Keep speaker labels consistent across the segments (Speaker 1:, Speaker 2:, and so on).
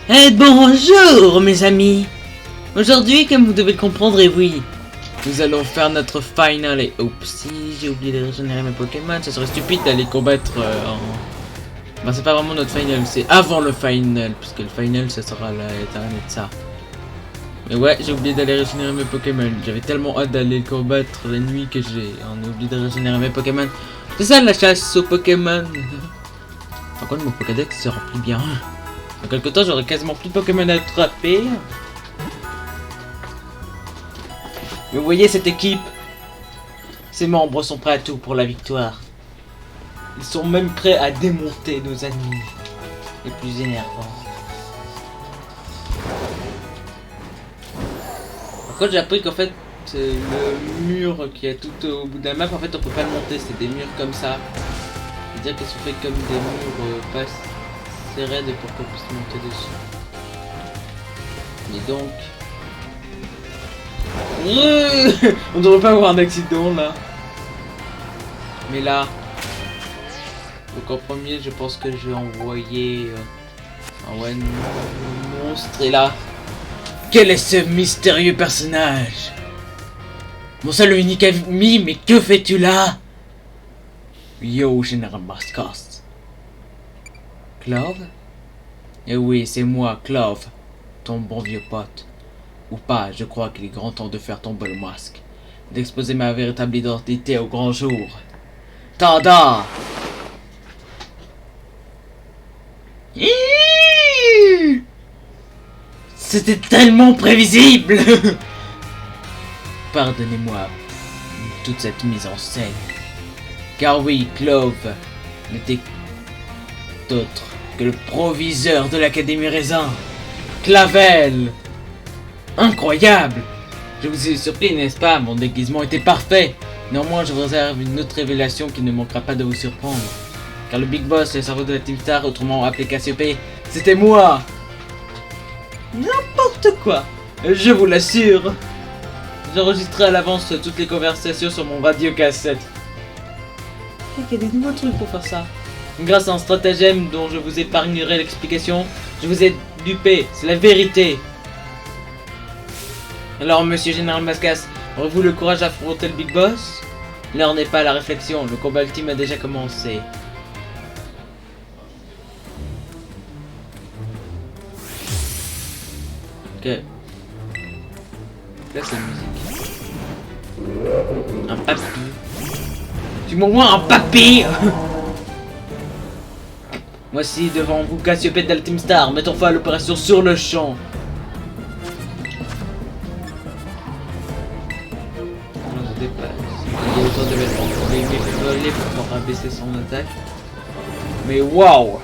Speaker 1: Eh bonjour mes amis. Aujourd'hui, comme vous devez le comprendre, et oui, nous allons faire notre final et... Oups, si j'ai oublié de régénérer mes Pokémon, ça serait stupide d'aller combattre en... Bah c'est pas vraiment notre final, c'est avant le final, puisque le final ça sera l'éternité de ça. Mais ouais, j'ai oublié d'aller régénérer mes Pokémon. J'avais tellement hâte d'aller combattre la nuit que j'ai oublié de régénérer mes Pokémon. C'est ça la chasse aux Pokémon. Par contre mon Pokédex se remplit bien. Dans quelque temps j'aurai quasiment plus de Pokémon à attraper. Mais vous voyez cette équipe, ses membres sont prêts à tout pour la victoire. Ils sont même prêts à démonter nos ennemis les plus énervants. Par contre j'ai appris qu'en fait le mur qui est tout au bout de la map, en fait on peut pas le monter, c'est des murs comme ça. C'est-à-dire qu'ils sont faits comme des murs pas assez raides pour qu'on puisse monter dessus. Mais donc... on devrait pas avoir un accident là. Mais là... Donc en premier je pense que je vais envoyer un one monstre. Et là... Quel est ce mystérieux personnage? Mon seul et unique ami, mais que fais-tu là? Yo, Général Mascas. Clove? Eh oui, c'est moi, Clove, ton bon vieux pote. Ou pas, je crois qu'il est grand temps de faire tomber le masque. D'exposer ma véritable identité au grand jour. Tada! C'était tellement prévisible! Pardonnez-moi toute cette mise en scène. Car oui, Clove n'était autre que le proviseur de l'Académie Raisin. Clavel! Incroyable! Je vous ai surpris, n'est-ce pas? Mon déguisement était parfait. Néanmoins, je vous réserve une autre révélation qui ne manquera pas de vous surprendre. Car le Big Boss, le cerveau de la Team Star, autrement appelé Cassiopée, c'était moi! N'importe quoi! Je vous l'assure! J'enregistrais à l'avance toutes les conversations sur mon radio cassette. Il y a des nouveaux trucs pour faire ça. Grâce à un stratagème dont je vous épargnerai l'explication, je vous ai dupé, c'est la vérité. Alors, monsieur Général Mascas, aurez-vous le courage d'affronter le Big Boss? L'heure n'est pas à la réflexion, le combat ultime a déjà commencé. Ok. Là, c'est la musique. Un papy. Tu m'envoies un papy. Voici devant vous Cassiopée de la Team Star, mettons fin à l'opération sur le champ. On se déplace. Il est autant de mettre voler pour pouvoir abaisser son attaque. Mais waouh!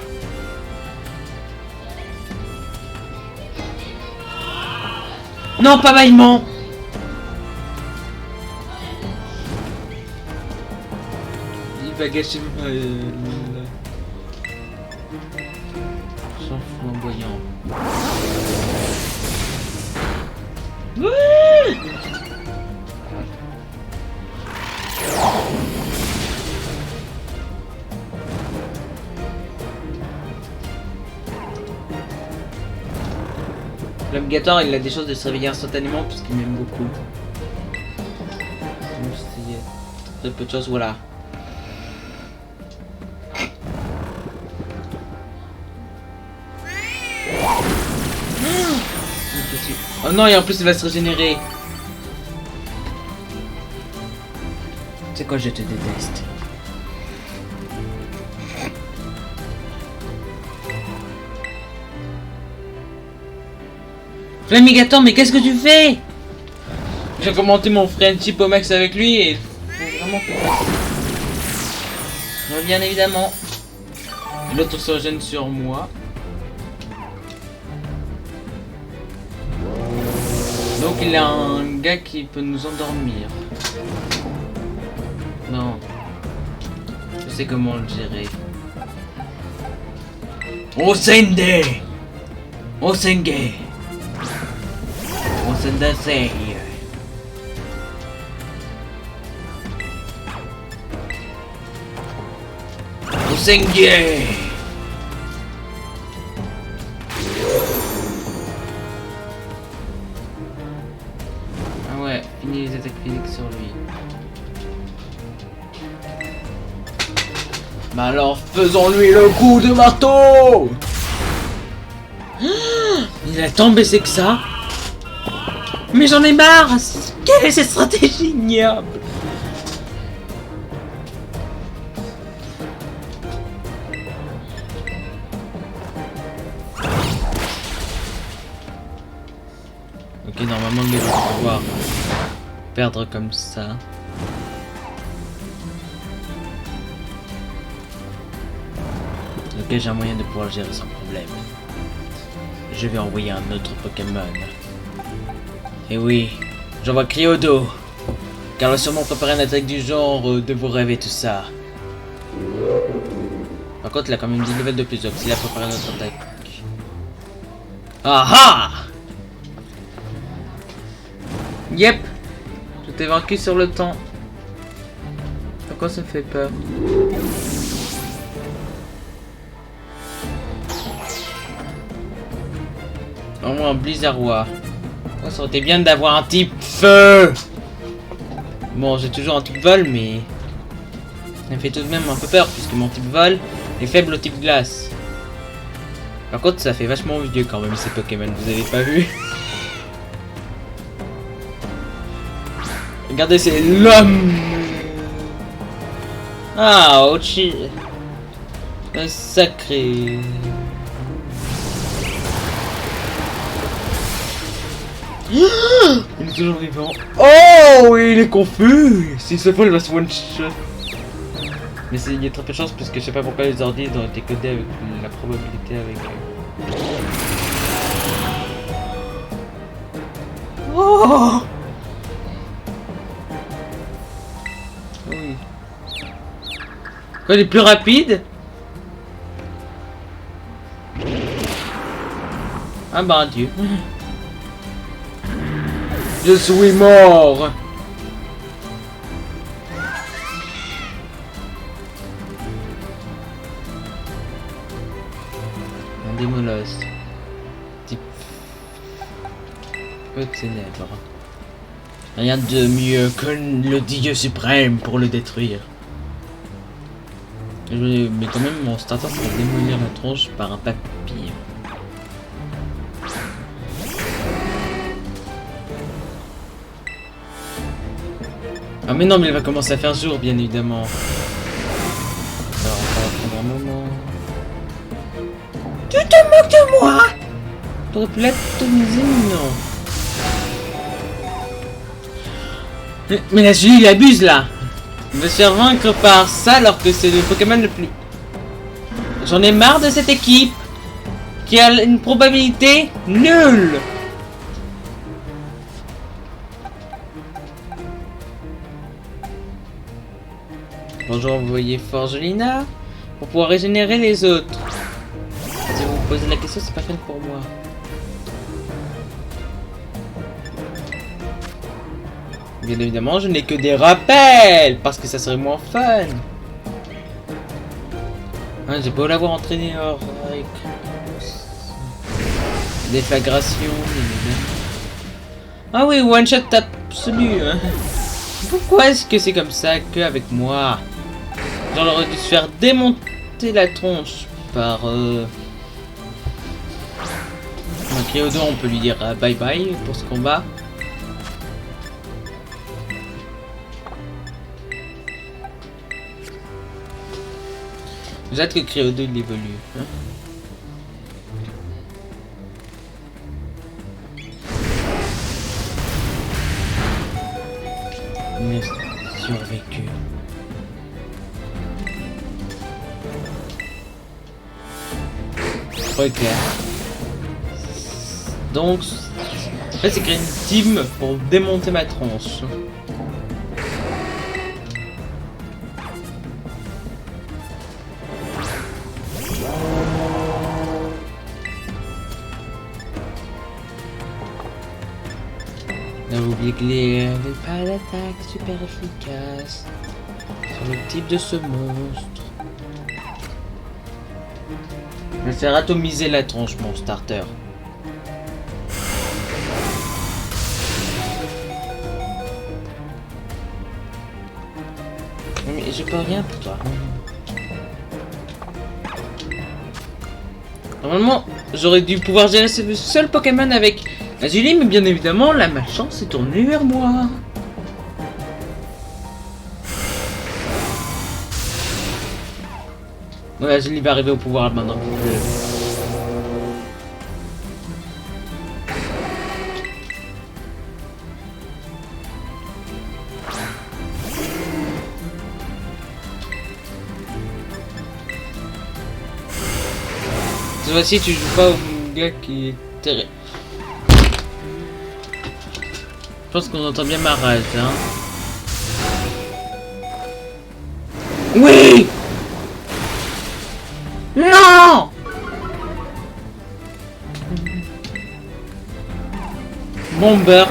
Speaker 1: Non, pas bâillement! Il va gâcher son flamboyant. Ouais! L'Obligator, il a des chances de se réveiller instantanément puisqu'il m'aime beaucoup. Très peu de choses, voilà. Oh non, et en plus il va se régénérer. C'est quoi, je te déteste. Flamigator, mais qu'est-ce que tu fais? J'ai commenté mon friendship au max avec lui et faut vraiment que... Bien évidemment. L'autre se régène sur moi. Donc il a un gars qui peut nous endormir. Non. Je sais comment le gérer. Osende! Osenge! Osendase! Osenge! physique sur lui. Mais alors faisons-lui le coup de marteau. Il a tant baissé que ça. Mais j'en ai marre. Quelle est cette stratégie ignoble? Ok, normalement il va pouvoir perdre comme ça. Ok, j'ai un moyen de pouvoir le gérer sans problème. Je vais envoyer un autre Pokémon. Et oui, j'envoie Cryodo. Car elle va sûrement préparer une attaque du genre de vous rêver tout ça. Par contre, il a quand même 10 levels de plus, donc s'il a préparé notre attaque. Ah ah! Yep! Je t'ai vaincu sur le temps. Pourquoi ça me fait peur? Au moins un Blizzardois. Oh, ça aurait été bien d'avoir un type feu! Bon, j'ai toujours un type vol, mais... ça me fait tout de même un peu peur, puisque mon type vol est faible au type glace. Par contre, ça fait vachement vieux quand même, ces Pokémon, vous avez pas vu? Regardez, c'est l'homme! Ah, Ochi! Un sacré... Il est toujours vivant. Oh, il est confus. Si ce fois il va se one shot. Mais il y a très peu de chance parce que je sais pas pourquoi les ordi ont été codés avec la probabilité avec. Oh. Oui. Quoi, il est plus rapide? Ah bah Dieu. Je suis mort. Un démolosse. Type peu de ténèbres. Rien de mieux que le dieu suprême pour le détruire. Mais quand même mon starter pour démolir la tronche par un papillon. Ah mais non, mais il va commencer à faire jour, bien évidemment. Alors, on va prendre un moment. Tu te moques de moi? T'aurais pu l'atomiser, non. Mais là, celui il abuse, là. Il va se faire vaincre par ça, alors que c'est le Pokémon le plus... J'en ai marre de cette équipe qui a une probabilité nulle. Bonjour, vous voyez Forgelina pour pouvoir régénérer les autres. Si vous vous posez la question, c'est pas fun pour moi. Bien évidemment, je n'ai que des rappels parce que ça serait moins fun. Hein, j'ai beau l'avoir entraîné avec déflagration. Ah oui, one shot absolu. Hein. Pourquoi est-ce que c'est comme ça qu'avec moi? Genre, on aurait dû se faire démonter la tronche par un Cryodo, on peut lui dire bye bye pour ce combat. J'ai hâte que Cryodo il évolue. Hein. Il a survécu. Ok. Donc, en fait, c'est créer une team pour démonter ma tronche. N'avez oublié que les pas d'attaque super efficaces sur le type de ce monstre. Je vais faire atomiser la tronche, mon starter. Mais je peux rien pour toi. Normalement, j'aurais dû pouvoir gérer ce seul Pokémon avec Azuli, mais bien évidemment, la malchance s'est tournée vers moi. Ouais, Azuli va arriver au pouvoir maintenant. Cette fois-ci, tu joues pas au gars qui est terrible. Je pense qu'on entend bien ma rage, hein. Oui! Non! Bomber.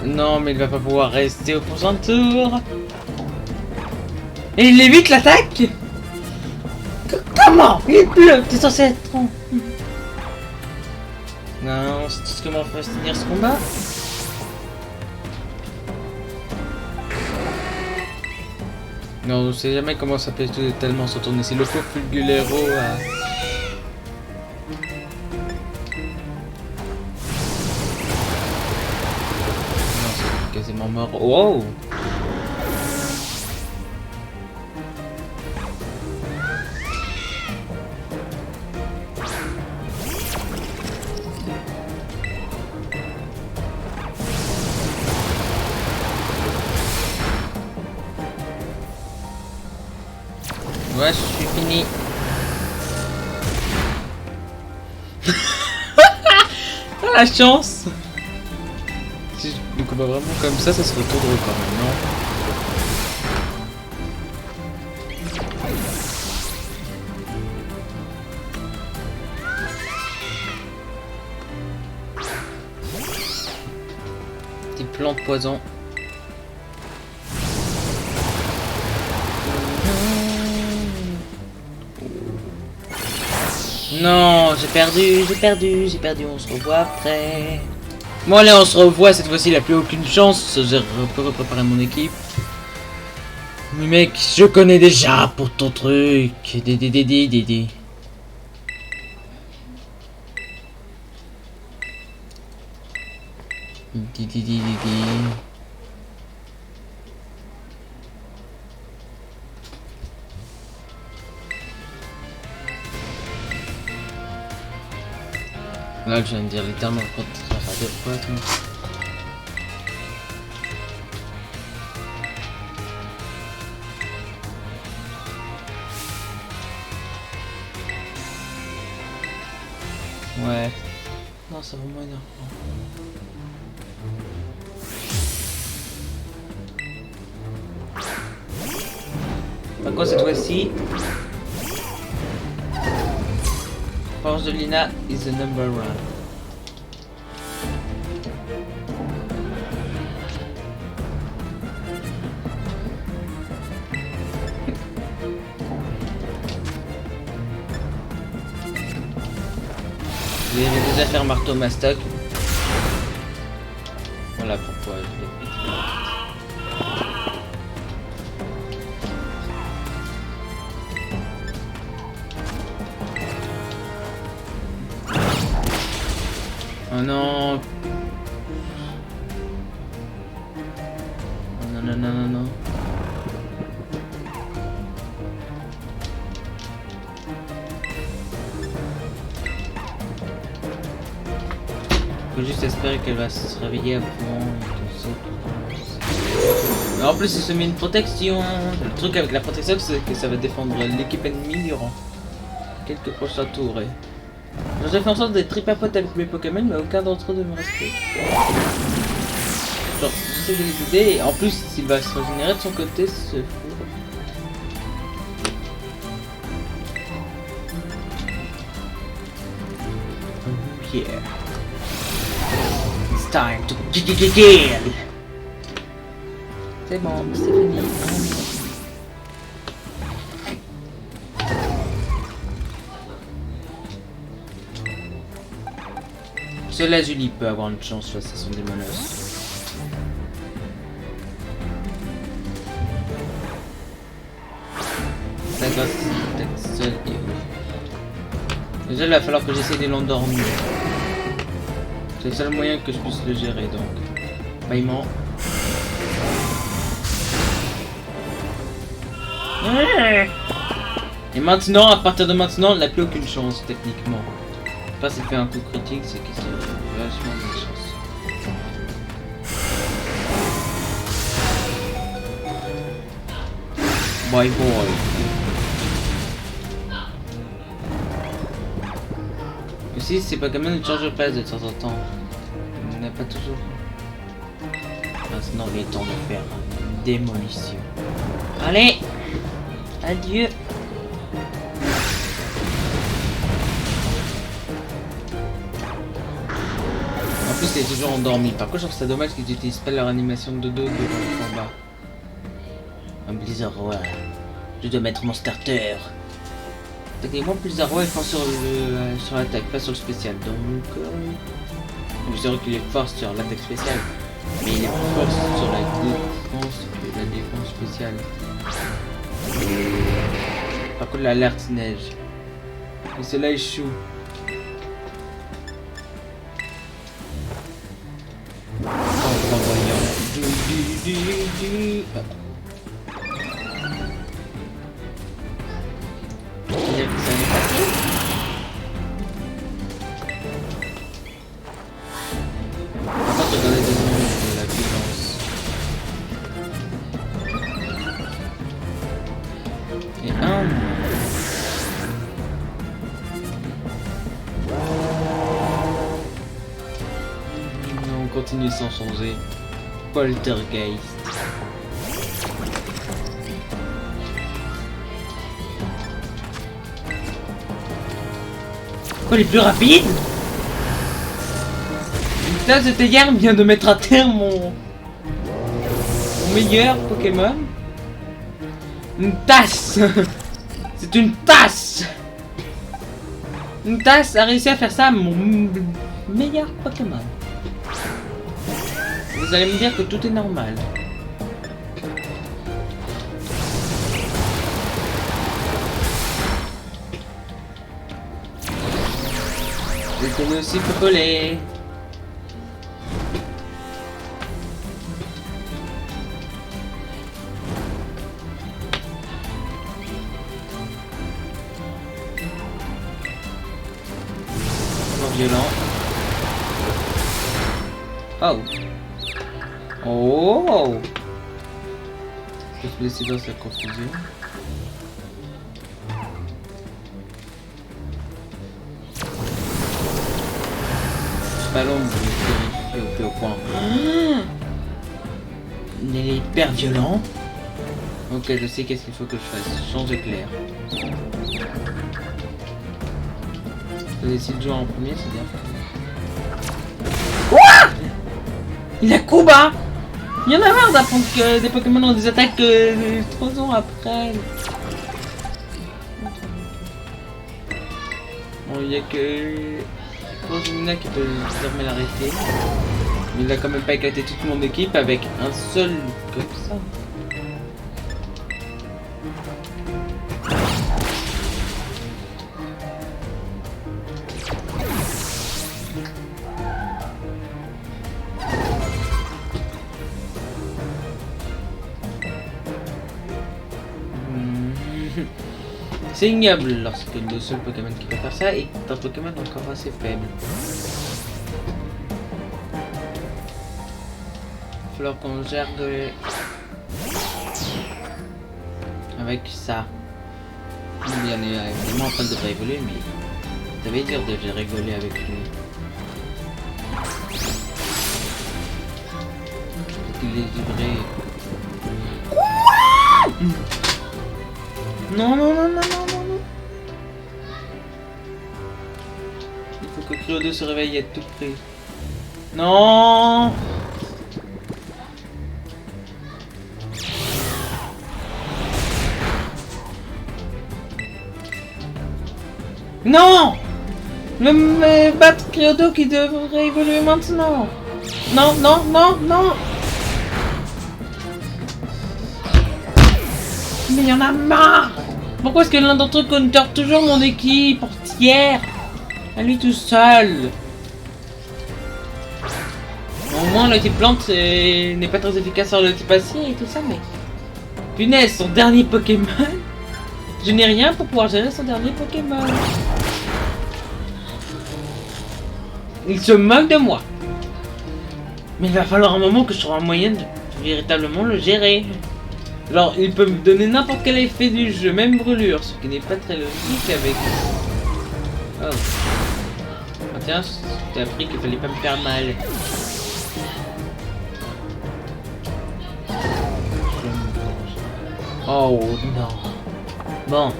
Speaker 1: Non, mais il va pas pouvoir rester au prochain tour. Et il évite l'attaque. Comment? Il pleut. T'es censé être... Non, c'est tout ce que m'en fait finir ce combat. Non, on sait jamais comment ça peut tellement se retourner. C'est le faux Fulgulero à... Non, c'est quasiment mort. Wow! Ouais, je suis fini. La chance. Si je le combat vraiment comme ça serait trop drôle quand même, non? Petit plan de poison. Non, j'ai perdu, on se revoit après. Bon allez, on se revoit, cette fois-ci il a plus aucune chance, je peux repréparer mon équipe. Mais mec, je connais déjà pour ton truc. Dédé. Là, je viens de dire littéralement le contraire à deux fois, tout. Ouais. Non, c'est vraiment énervant. Par contre, cette fois-ci, force de Lina is the number one. Je vais déjà faire marteau mastoc. Voilà pourquoi je l'ai pris. Oh non. Oh non. Faut juste espérer qu'elle va se réveiller à point et tout ça. En plus, il se met une protection. Le truc avec la protection, c'est que ça va défendre l'équipe ennemie durant quelques prochains tours. J'ai fait en sorte d'être très pote avec mes Pokémon, mais aucun d'entre eux ne me respecte. Genre, je sais que j'ai des idées, et en plus, s'il va se régénérer de son côté, c'est fou. Oh yeah. It's time to kill. C'est bon, c'est fini. Seul Azuli peut avoir une chance face à son Démonos. D'accord, c'est seul et déjà il va falloir que j'essaie de l'endormir. C'est le seul moyen que je puisse le gérer donc. Paillement. Et maintenant, à partir de maintenant, il n'a plus aucune chance techniquement. Pas s'il fait un coup critique, c'est que c'est vachement de chance. Bye boy. Aussi, c'est pas quand même une charge de place de temps en temps. On n'a pas toujours. Maintenant, il est temps de faire une démolition. Allez! Adieu! En plus, il est toujours endormi. Par contre, je trouve ça dommage qu'ils n'utilisent pas leur animation de dos durant le combat. Un Blizzard Roi. Je dois mettre mon starter. Techniquement, Blizzard Roi est fort sur l'attaque, pas sur le spécial. Donc, c'est vrai qu'il est fort sur l'attaque spéciale. Mais il est plus fort sur la défense spéciale. Par contre, l'alerte neige. Et cela échoue. En voyant. C'est-à-dire que ça n'est pas facile. Par contre, regardez deux secondes de la violence. Et un. On continue sans changer. Poltergeist. Quoi, les plus rapides? Putain, cette guerre vient de mettre à terre mon meilleur Pokémon. Une tasse. C'est une tasse. Une tasse a réussi à faire ça à mon meilleur Pokémon. Vous allez me dire que tout est normal. Je connais aussi Cocolé. Violent. Oh. Oh. Je peux se laisser dans sa confusion. Ballon, vous au point. Il est hyper violent. Ok, je sais qu'est-ce qu'il faut que je fasse. Changer clair. Je vais essayer de jouer en premier, c'est bien fait. Quoi? Il a Kuba. Il y en a marre d'apprendre que des Pokémon ont des attaques 3 ans après. Bon, il n'y a que Rosina qui peut désormais l'arrêter. Mais il a quand même pas éclaté toute mon équipe avec un seul comme ça. C'est ignoble lorsque le seul Pokémon qui peut faire ça est un Pokémon encore assez faible. Il va falloir qu'on gère avec ça. Il est évidemment en train de pas évoluer, mais ça veut dire de rigoler avec lui. Il est livré. Non, non, non, non, non, non, non. Il faut que Cryo 2 se réveille à tout prix. Non. Non. Le battre Cryodo qui devrait évoluer maintenant. Non, non, non, non. Mais il y en a marre. Pourquoi est-ce que l'un d'entre eux counter toujours mon équipe entière à lui tout seul? Au moins le type plante n'est pas très efficace sur le type acier et tout ça, mais... Punaise, son dernier Pokémon. Je n'ai rien pour pouvoir gérer son dernier Pokémon. Il se moque de moi. Mais il va falloir un moment que je trouve un moyen de véritablement le gérer. Genre, il peut me donner n'importe quel effet du jeu, même brûlure, ce qui n'est pas très logique avec... Oh. Ah tiens, j'ai appris qu'il fallait pas me faire mal. Oh non. Bon.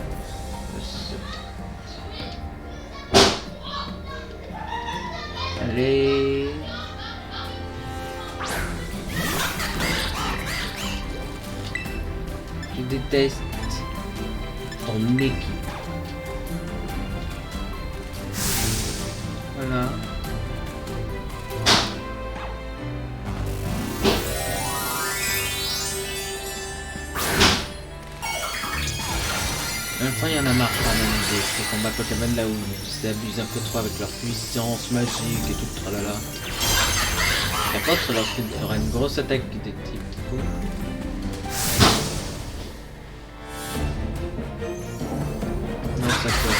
Speaker 1: Allez. Je déteste ton équipe. Voilà. En même temps, il y en a marre quand même des combats Pokémon là où ils s'abusent un peu trop avec leur puissance magique et tout le tralala. Par contre, lorsqu'il fera une grosse attaque de type coup. Non, ça quoi.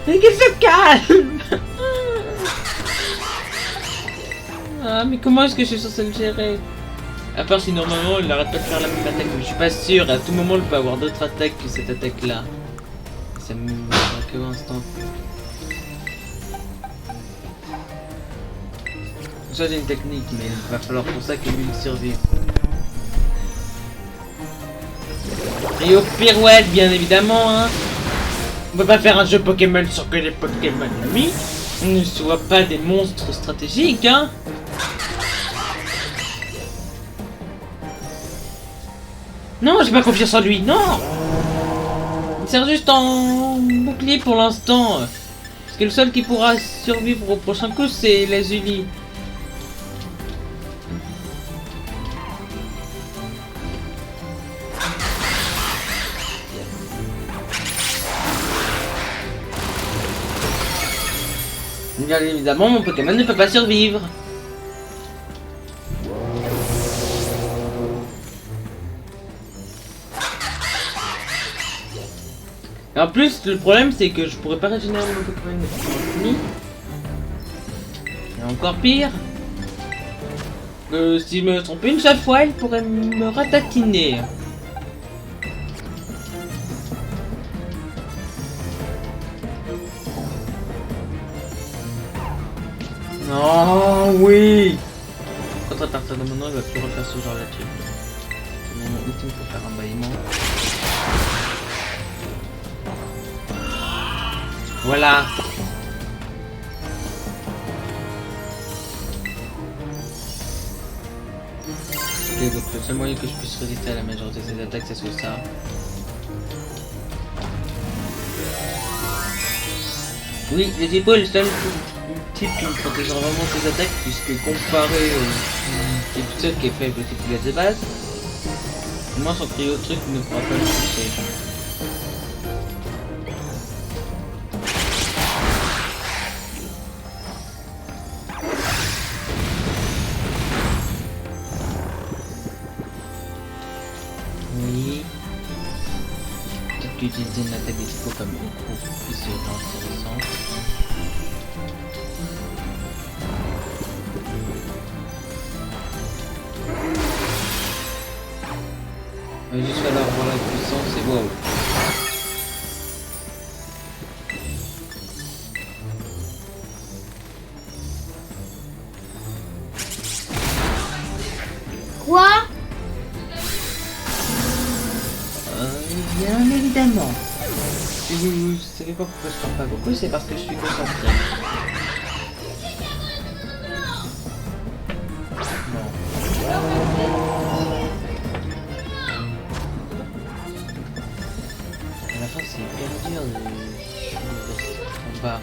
Speaker 1: Mais qu'il se calme. Ah mais comment est-ce que je suis censé le gérer? À part si normalement il arrête pas de faire la même attaque, mais je suis pas sûr, à tout moment il peut avoir d'autres attaques que cette attaque là. Ça me fera que instant. Ça j'ai une technique, mais il va falloir pour ça que lui survive. Et au pirouette bien évidemment hein. On peut pas faire un jeu Pokémon sur que les Pokémon amis ne soient pas des monstres stratégiques, hein. Non, j'ai pas confiance en lui, non. Il sert juste en bouclier pour l'instant. Parce que le seul qui pourra survivre au prochain coup, c'est Lazuli. Bien évidemment, mon Pokémon ne peut pas survivre. Et en plus, le problème c'est que je pourrais pas régénérer mon Pokémon fini. Et encore pire, si je me trompe une seule fois, il pourrait me ratatiner. Oh oui. Quand à partir de maintenant, il va plus refaire ce genre là-dessus. C'est mon ultime pour faire un bâillement. Voilà. Ok, donc le seul moyen que je puisse résister à la majorité de ces attaques, c'est soit ça. Oui, les hippos est le seul type qui me protégera vraiment ses attaques, puisque comparé au type seul qui est faible au type glace de base, moi son cryo truc ne pourra pas me toucher. Oui. Peut-être qu'utiliser une attaque des typos comme beaucoup plus intéressant. Il va juste falloir voir la puissance et wow.
Speaker 2: Quoi?
Speaker 1: Bien évidemment. Si vous savez pas pourquoi je parle pas beaucoup, c'est parce que je suis concentré. À la fin, c'est hyper dur de combat.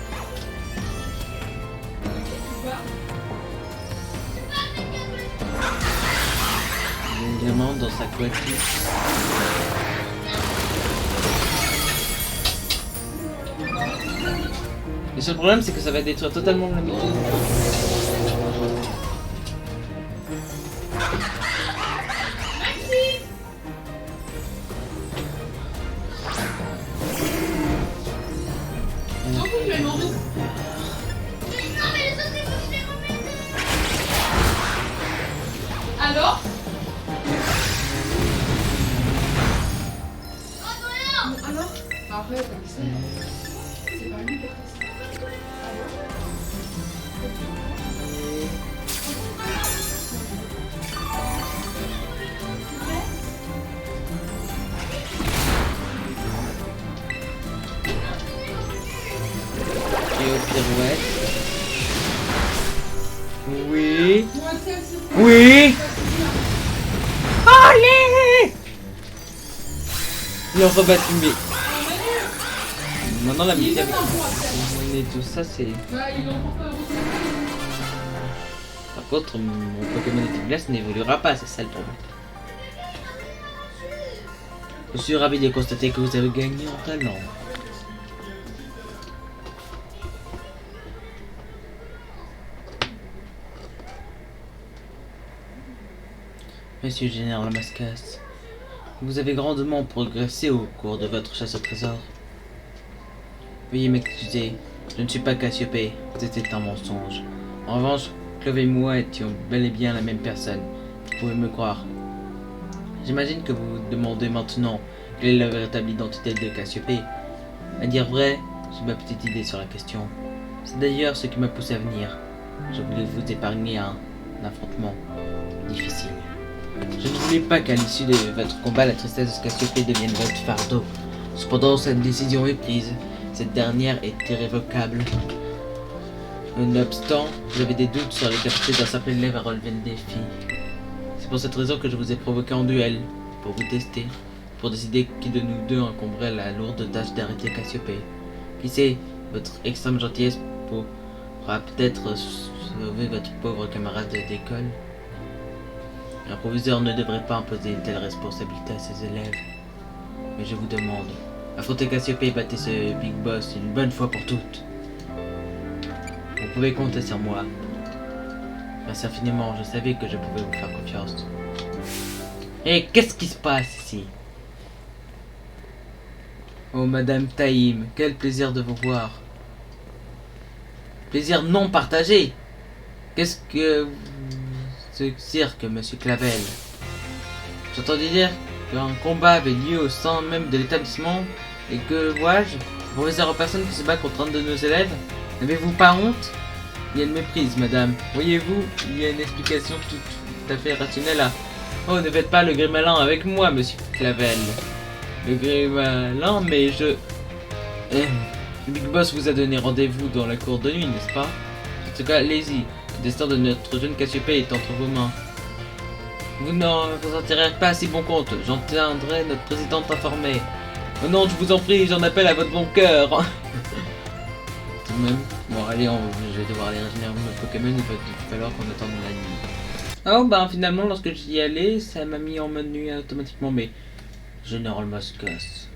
Speaker 1: Il demande dans sa coiffure. Le seul problème, c'est que ça va détruire totalement la méthode.
Speaker 2: Alors? Alors? Arrête, c'est pas lui qui a fait ça.
Speaker 1: Et aux pirouettes. Oui. Oui. Allez. Le rebattumé. Maintenant la musique et tout ça c'est... Par contre mon Pokémon de glace n'évoluera pas, c'est ça le problème. Je suis ravi de constater que vous avez gagné en talent. Monsieur le général Mascasse, vous avez grandement progressé au cours de votre chasse au trésor. Veuillez m'excuser, je ne suis pas Cassiopée, c'était un mensonge. En revanche, Clove et moi étions bel et bien la même personne, vous pouvez me croire. J'imagine que vous vous demandez maintenant quelle est la véritable identité de Cassiopée. À dire vrai, j'ai ma petite idée sur la question. C'est d'ailleurs ce qui m'a poussé à venir. Je voulais vous épargner un affrontement difficile. Je ne voulais pas qu'à l'issue de votre combat, la tristesse de Cassiopée devienne votre fardeau. Cependant, cette décision est prise. Cette dernière est irrévocable. Nonobstant, j'avais des doutes sur les capacités d'un simple élève à relever le défi. C'est pour cette raison que je vous ai provoqué en duel, pour vous tester, pour décider qui de nous deux incomberait la lourde tâche d'arrêter Cassiopée. Qui sait, votre extrême gentillesse pourra peut-être sauver votre pauvre camarade d'école. Un proviseur ne devrait pas imposer une telle responsabilité à ses élèves. Mais je vous demande, affrontez Cassiopée et battez ce Big Boss une bonne fois pour toutes. Vous pouvez compter sur moi. Merci infiniment, je savais que je pouvais vous faire confiance. Et qu'est-ce qui se passe ici? Oh Madame Taïm, quel plaisir de vous voir. Plaisir non partagé. Qu'est-ce que... ce cirque, Monsieur Clavel? J'entendais dire qu'un combat avait lieu au sein même de l'établissement et que, vois-je, vous réserve aux personnes qui se battent contre un de nos élèves. N'avez-vous pas honte? Il y a une méprise, madame. Voyez-vous, il y a une explication tout à fait rationnelle à... Oh, ne faites pas le grimalin avec moi, Monsieur Clavel. Le grimalin, mais je... Big Boss vous a donné rendez-vous dans la cour de nuit, n'est-ce pas? En tout cas, allez-y. Le destin de notre jeune Cassiopée est entre vos mains. Vous n'en vous en tirerez pas à si bon compte. J'en tiendrai notre présidente informée. Oh non, je vous en prie, j'en appelle à votre bon cœur. Tout de même. Bon, allez, je vais devoir aller régénérer mon Pokémon. Il va falloir qu'on attende la nuit. Oh, bah finalement, lorsque j'y allais, ça m'a mis en mode nuit automatiquement. Mais Général Mascasse.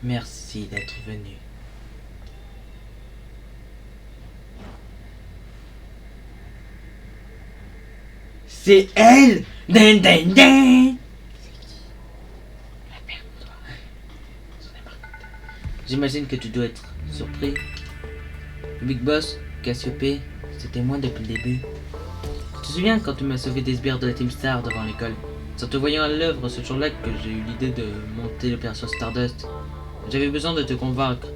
Speaker 1: Merci d'être venu. C'est elle! Din din din! J'imagine que tu dois être surpris. Le Big Boss, Cassiopée, c'était moi depuis le début. Tu te souviens quand tu m'as sauvé des sbires de la Team Star devant l'école? C'est en te voyant à l'œuvre ce jour-là que j'ai eu l'idée de monter l'opération Stardust. J'avais besoin de te convaincre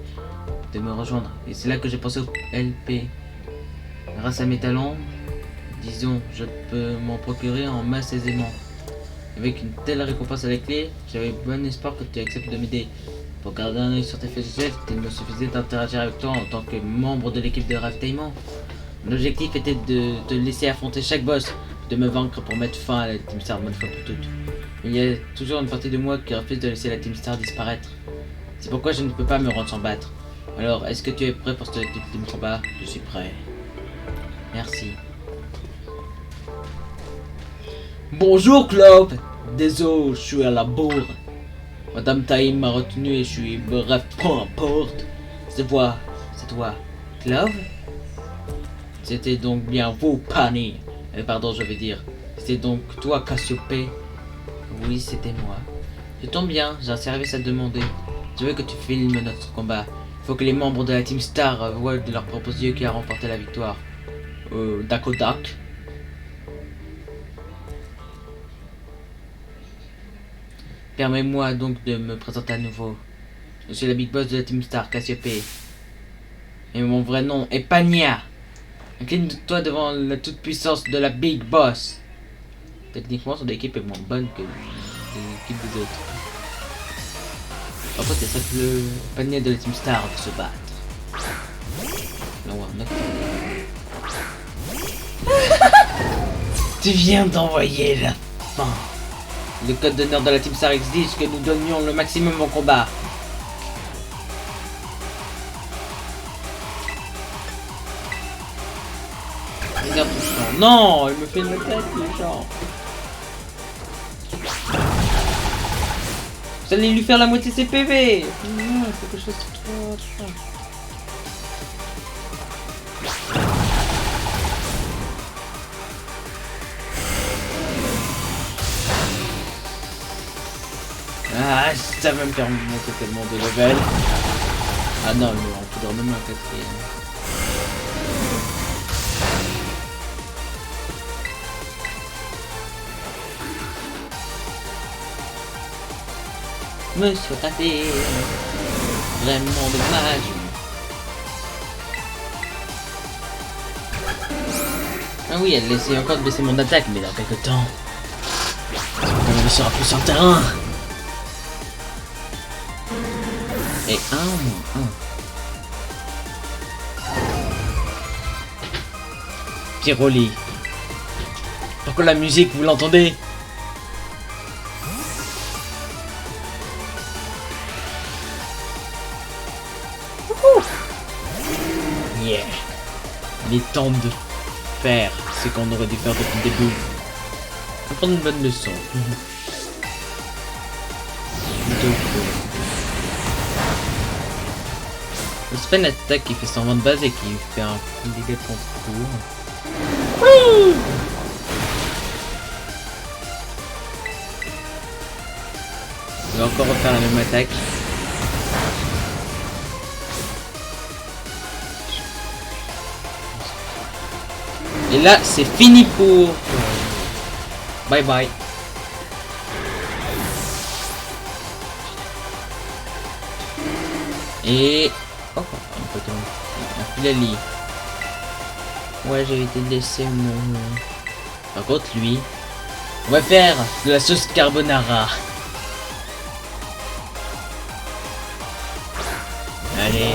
Speaker 1: de me rejoindre, et c'est là que j'ai pensé au LP. Grâce à mes talents, disons, je peux m'en procurer en masse aisément. Avec une telle récompense à la clé, j'avais bon espoir que tu acceptes de m'aider. Pour garder un œil sur tes faits et gestes, il me suffisait d'interagir avec toi en tant que membre de l'équipe de ravitaillement. L'objectif était de te laisser affronter chaque boss, de me vaincre pour mettre fin à la Team Star une fois pour toutes. Mais il y a toujours une partie de moi qui refuse de laisser la Team Star disparaître. C'est pourquoi je ne peux pas me rendre sans battre. Alors, est-ce que tu es prêt pour ce ultime combat? Je suis prêt. Merci. Bonjour Club. Désolé, je suis à la bourre. Madame Taïm m'a retenu et je suis bref, peu importe. C'est toi, Clove? C'était donc bien vous, Pani. Pardon, je veux dire. C'était donc toi, Cassiopée? Oui, c'était moi. Je tombe bien, j'ai un service à te demander. Je veux que tu filmes notre combat. Il faut que les membres de la Team Star voient de leur propres yeux qui a remporté la victoire. Dakodak. Permets-moi donc de me présenter à nouveau. Je suis la Big Boss de la Team Star, Cassiopée. Et mon vrai nom est Pania. Incline-toi devant la toute-puissance de la Big Boss. Techniquement, son équipe est moins bonne que l'équipe des autres. En fait, c'est ça que le Pania de la Team Star de se battre. Non, tu viens d'envoyer la fin. Le code d'honneur de la Team Star exige que nous donnions le maximum en combat. Regarde tout ça. Non, il me fait une attaque, les gens. Vous allez lui faire la moitié de ses PV. Non, il faut que je fasse trop. Ah, ça va me faire monter tellement de level. Ah non, mais on peut dormir un quatrième. Me suis raté. Vraiment dommage. Ah oui, elle essaie encore de baisser mon attaque, mais dans quelques temps. Elle ne sera plus sur le terrain. Et un. Piroli. Pourquoi la musique, vous l'entendez? Yeah. Il est temps de faire ce qu'on aurait dû faire depuis le début. On va prendre une bonne leçon. C'est pas une attaque qui fait 120 de base et qui fait un dégât de contre-coup. On va encore refaire la même attaque. Et là, c'est fini pour... Bye bye. Et... Oh, un peu de... Lali. Ouais, j'ai été laissé mon... Par contre, lui... On va faire de la sauce carbonara. Allez.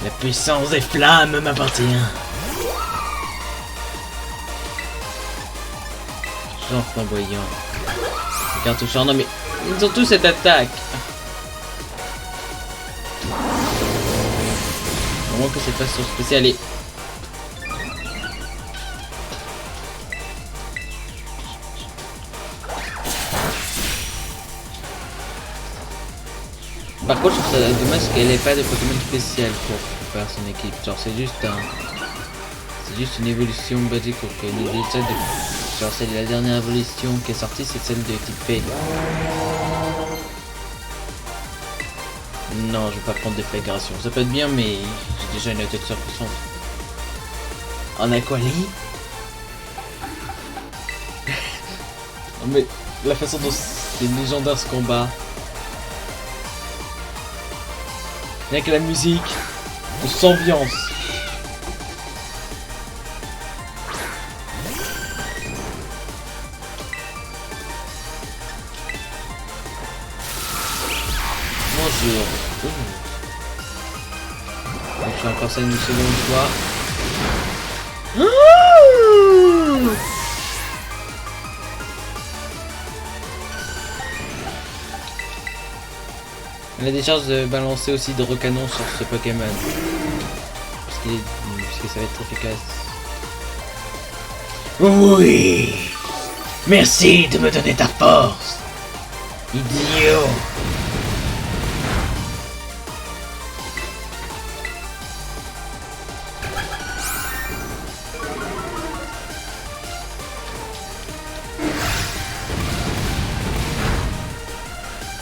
Speaker 1: La puissance des flammes m'appartient. Genre flamboyant. Cartouchant, non mais... Ils ont tous cette attaque. Au moins que c'est pas sur spécial et... Par contre, je trouve ça dommage qu'elle ait pas de Pokémon spécial pour faire son équipe. Genre, c'est juste une évolution basique pour que les états de... Genre, c'est la dernière évolution qui est sortie, c'est celle de type P. Non, je vais pas prendre des flagration. Ça peut être bien, mais j'ai déjà une attaque surpuissante. En Aquali. Non mais, la façon dont c'est légendaire ce combat. Avec la musique, on s'ambiance. Bonjour. Donc je vais encore ça une seconde fois. On a des chances de balancer aussi de recanon sur ce Pokémon. Parce que ça va être efficace. Oui! Merci de me donner ta force! Idiot!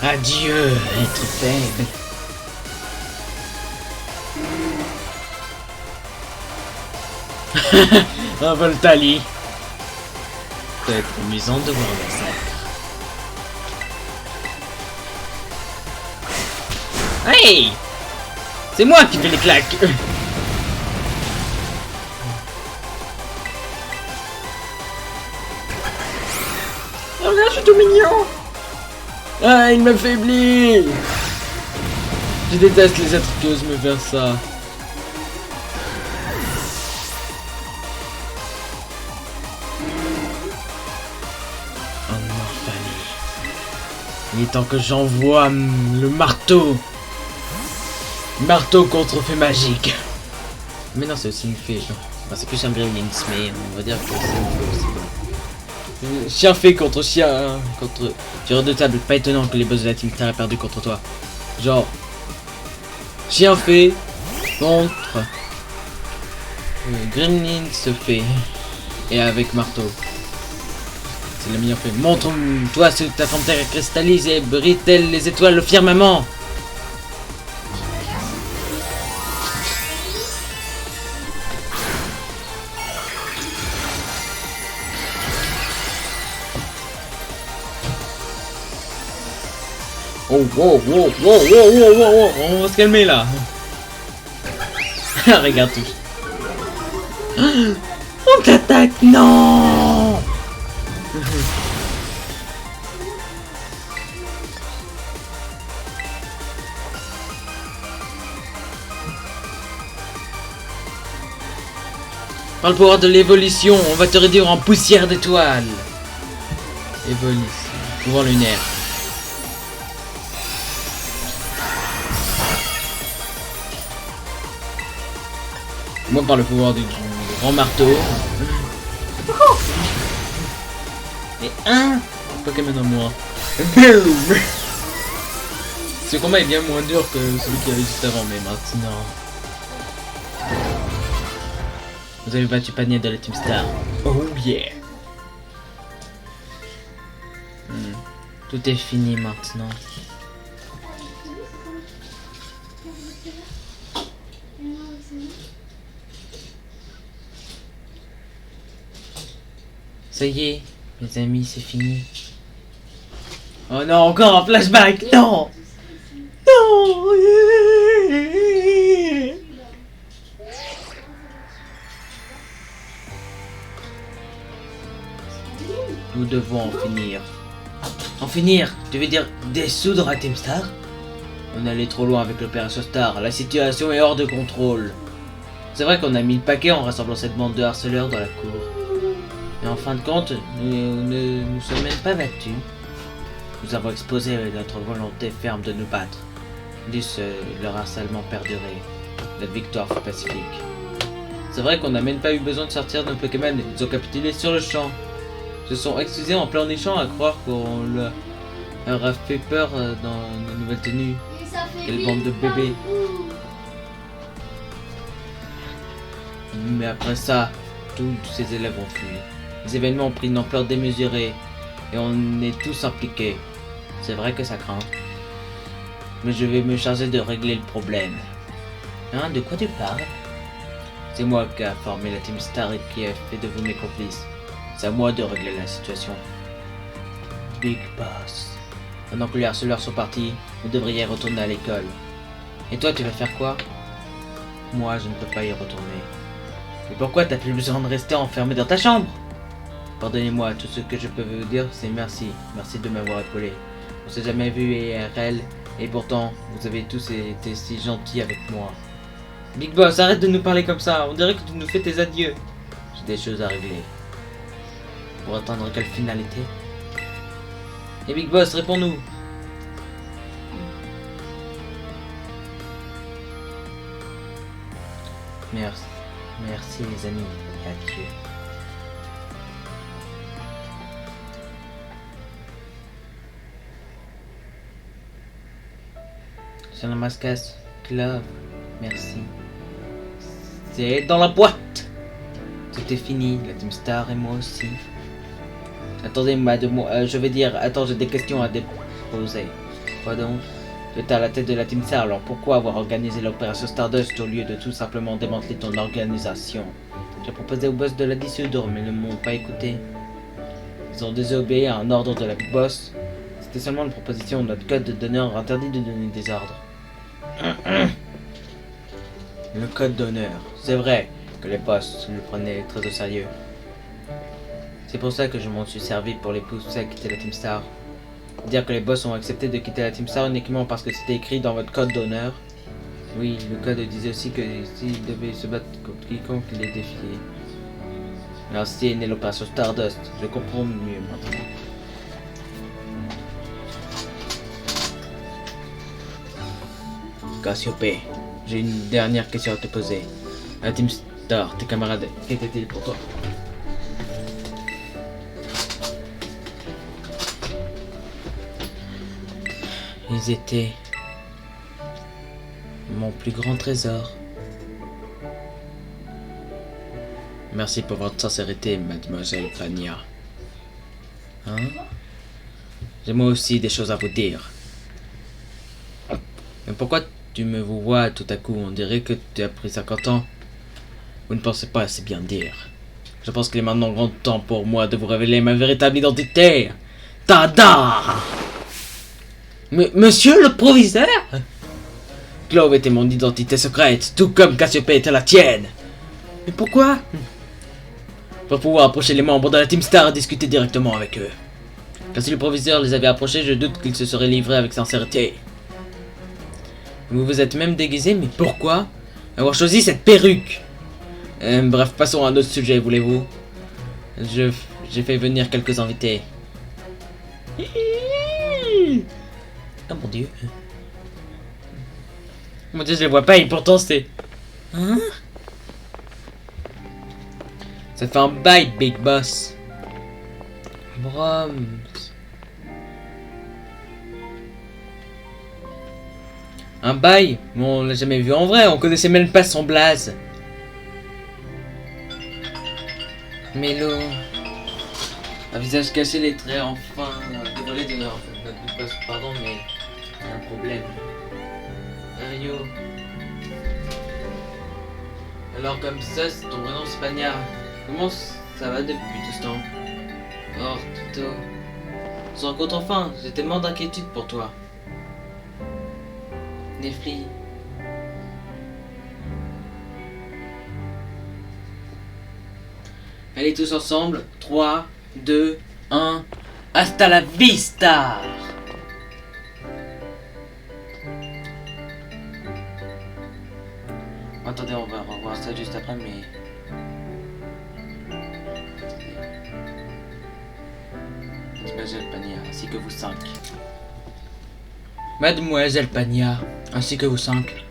Speaker 1: Adieu, être faible. Un Voltali. Ça va être amusant de voir ça. Hey! C'est moi qui fais les claques. Oh là, je suis tout mignon. Ah, il m'affaiblit. Je déteste les êtres qui osent me faire ça. Oh non, Fanny. Il est temps que j'envoie le marteau. Marteau contre fée magique. Mais non, c'est aussi une fée. Enfin, c'est plus un gremlins, mais on va dire que c'est une fée aussi. Chien fait contre chien, contre... Tu es redoutable, pas étonnant que les boss de la Team Star aient perdu contre toi. Genre... Chien fait contre... Gremlins se fait. Et avec marteau. C'est la meilleure fée. Montre-toi sous ta forme terre cristallisée et brille-t-elle les étoiles au firmament. Oh, wow, wow, wow, wow, wow, wow, on va se calmer là. Regarde tout. On t'attaque, non. Par le pouvoir de l'évolution, on va te réduire en poussière d'étoiles. Évolution, pouvoir lunaire. Moi par le pouvoir du grand marteau. Et un Pokémon en moins. Ce combat est bien moins dur que celui qu'il y avait juste avant, mais maintenant... Vous avez battu Panier de la Team Star. Oh yeah. Tout est fini maintenant. Ça y est, mes amis, c'est fini. Oh non, encore un flashback, non. Non. Nous devons en finir. En finir? Tu veux dire dissoudre la Team Star? On est allé trop loin avec l'opération Star. La situation est hors de contrôle. C'est vrai qu'on a mis le paquet en rassemblant cette bande de harceleurs dans la cour. Et en fin de compte, nous ne nous sommes même pas battus. Nous avons exposé notre volonté ferme de nous battre. Dusse leur harcèlement perdurer. Notre victoire fut pacifique. C'est vrai qu'on n'a même pas eu besoin de sortir nos Pokémon. Ils ont capitulé sur le champ. Se sont excusés en plein échange à croire qu'on leur a fait peur dans nos nouvelles tenues. Quelle bande de bébés. Mais après ça, tous ces élèves ont fui. Les événements ont pris une ampleur démesurée et on est tous impliqués. C'est vrai que ça craint. Mais je vais me charger de régler le problème. Hein, de quoi tu parles? C'est moi qui a formé la Team Star et qui a fait de vous mes complices. C'est à moi de régler la situation. Big Boss. Maintenant que les harceleurs sont partis, vous devriez retourner à l'école. Et toi, tu vas faire quoi? Moi, je ne peux pas y retourner. Mais pourquoi t'as plus besoin de rester enfermé dans ta chambre? Pardonnez-moi, tout ce que je peux vous dire, c'est merci. Merci de m'avoir épaulé. On s'est jamais vu IRL, et pourtant, vous avez tous été si gentils avec moi. Big Boss, arrête de nous parler comme ça. On dirait que tu nous fais tes adieux. J'ai des choses à régler. Pour atteindre quelle finalité? Et Big Boss, réponds-nous. Merci. Merci les amis. Et adieu. C'est la mascasse. Club. Merci. C'est dans la boîte. Tout est fini. La Team Star et moi aussi. Attendez, je veux dire, attends, j'ai des questions à déposer. Quoi donc? Tu es à la tête de la Team Star, alors pourquoi avoir organisé l'opération Stardust au lieu de tout simplement démanteler ton organisation? J'ai proposé au boss de la dissoudre, mais ils ne m'ont pas écouté. Ils ont désobéi à un ordre de la Big Boss. C'était seulement une proposition. Notre code d'honneur interdit de donner des ordres. Le code d'honneur. C'est vrai que les boss le prenaient très au sérieux. C'est pour ça que je m'en suis servi pour les pousser à quitter la Team Star. Dire que les boss ont accepté de quitter la Team Star uniquement parce que c'était écrit dans votre code d'honneur. Oui, le code disait aussi que s'ils devaient se battre contre quiconque les défiait. Ainsi est née l'opération Stardust. Je comprends mieux maintenant. Cassiopée, j'ai une dernière question à te poser. La Team Star, tes camarades, qu'étaient-ils pour toi? Ils étaient mon plus grand trésor. Merci pour votre sincérité, mademoiselle Fania. Hein? J'ai moi aussi des choses à vous dire. Mais pourquoi tu me vois tout à coup? On dirait que tu as pris 50 ans. Vous ne pensez pas assez bien dire. Je pense qu'il est maintenant grand temps pour moi de vous révéler ma véritable identité. Tada! Monsieur le proviseur? Clove était mon identité secrète, tout comme Cassiopée était la tienne. Mais pourquoi? Pour pouvoir approcher les membres de la Team Star et discuter directement avec eux. Car si le proviseur les avait approchés, je doute qu'ils se seraient livrés avec sincérité. Vous vous êtes même déguisé, mais pourquoi avoir choisi cette perruque? Bref, passons à un autre sujet, voulez-vous? J'ai fait venir quelques invités. Oh mon dieu. Mon dieu, je les vois pas et pourtant c'est... Hein? Ça fait un bail, Big Boss. Brahms. Un bail? Mais on l'a jamais vu en vrai, on connaissait même pas son blaze. Mélo. Un visage caché, les traits, enfin... Désolé de notre Big Boss, pardon, mais... Il y a un problème. Rio. Alors comme ça, c'est ton vrai nom, c'est Pania. Comment ça va depuis tout ce temps? Oh, Tito. On se rencontre enfin, j'ai tellement d'inquiétude pour toi. Nefli. Allez tous ensemble, 3, 2, 1, hasta la vista! Attendez, on va revoir ça juste après, mais... Mademoiselle Pania, ainsi que vous 5. Mademoiselle Pania, ainsi que vous 5.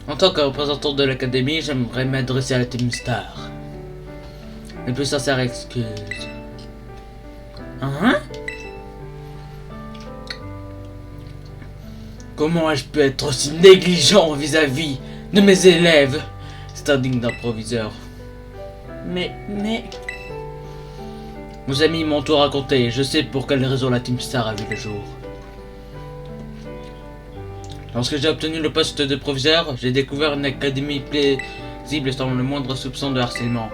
Speaker 1: En tant que représentant de l'académie, j'aimerais m'adresser à la Team Star. Mes plus sincères excuses. Hein? Comment ai-je pu être aussi négligent vis-à-vis de mes élèves? C'est indigne d'un proviseur. Mais... Vos amis m'ont tout raconté, je sais pour quelle raison la Team Star a vu le jour. Lorsque j'ai obtenu le poste de proviseur, j'ai découvert une académie paisible sans le moindre soupçon de harcèlement.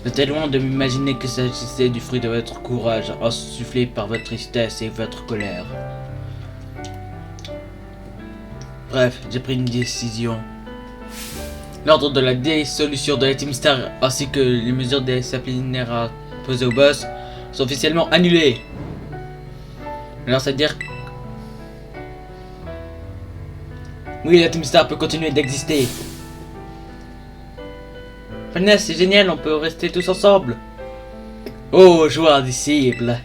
Speaker 1: J'étais loin de m'imaginer qu'il s'agissait du fruit de votre courage, insufflé par votre tristesse et votre colère. Bref, j'ai pris une décision. L'ordre de la dissolution de la Team Star ainsi que les mesures disciplinaires posées au boss sont officiellement annulées. Alors c'est-à-dire... Oui, la Team Star peut continuer d'exister. Pania, c'est génial, on peut rester tous ensemble. Oh, joueur disciple.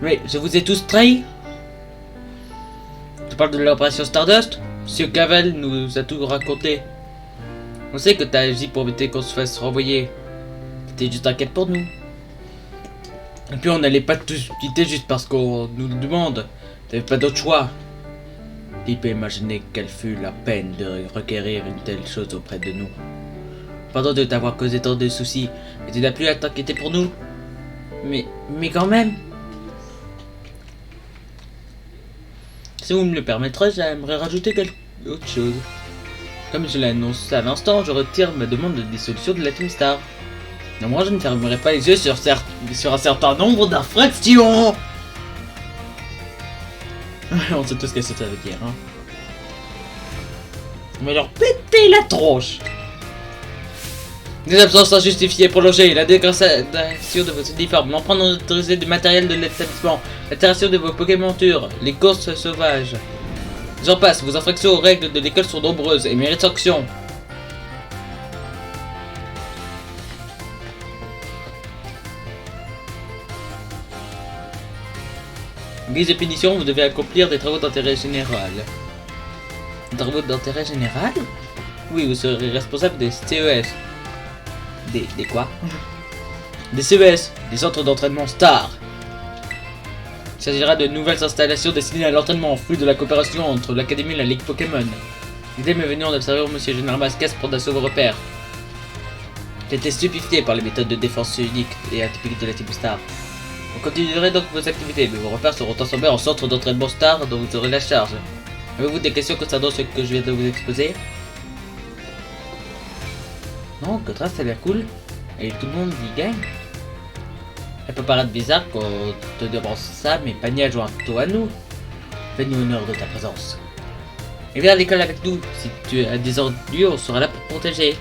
Speaker 1: Mais je vous ai tous trahis. Tu parles de l'opération Stardust? Monsieur Cavell nous a tout raconté. On sait que t'as agi pour éviter qu'on se fasse renvoyer. T'étais juste inquiète pour nous. Et puis on n'allait pas tous quitter juste parce qu'on nous le demande. T'avais pas d'autre choix. Qui peut imaginer quelle fut la peine de requérir une telle chose auprès de nous? Pardon de t'avoir causé tant de soucis, mais tu n'as plus à t'inquiéter pour nous. Mais quand même. Si vous me le permettrez, j'aimerais rajouter quelque chose. Comme je l'ai annoncé à l'instant, je retire ma demande de dissolution de la Team Star. Néanmoins, je ne fermerai pas les yeux sur un certain nombre d'infractions. On sait tous ce que ça veut dire, hein. On va leur péter la tronche. Des absences injustifiées, prolongées, la dégradation de vos uniformes, l'empreinte non autorisée du matériel de l'établissement, l'altération de vos Pokémontures, les courses sauvages. J'en passe, vos infractions aux règles de l'école sont nombreuses et méritent sanction. En guise de punition, vous devez accomplir des travaux d'intérêt général. Des travaux d'intérêt général? Oui, vous serez responsable des CES. Des quoi? Des CES, des centres d'entraînement Star. Il s'agira de nouvelles installations destinées à l'entraînement en flux de la coopération entre l'Académie et la Ligue Pokémon. L'idée m'est venue d'observer Monsieur Général Mascas pour d'assaut vos repères. J'ai été stupéfié par les méthodes de défense uniques et atypiques de la Team Star. Vous continuerez donc vos activités, mais vos repères seront transformés en centre d'entraînement Star dont vous aurez la charge. Avez-vous des questions concernant ce que je viens de vous exposer? Non, Cotras ça a l'air cool. Et tout le monde y gagne. Elle peut paraître bizarre quand on te demande ça, mais Pania joue un tour à nous. Fais-nous honneur de ta présence. Et viens à l'école avec nous. Si tu as des ordures, on sera là pour te protéger.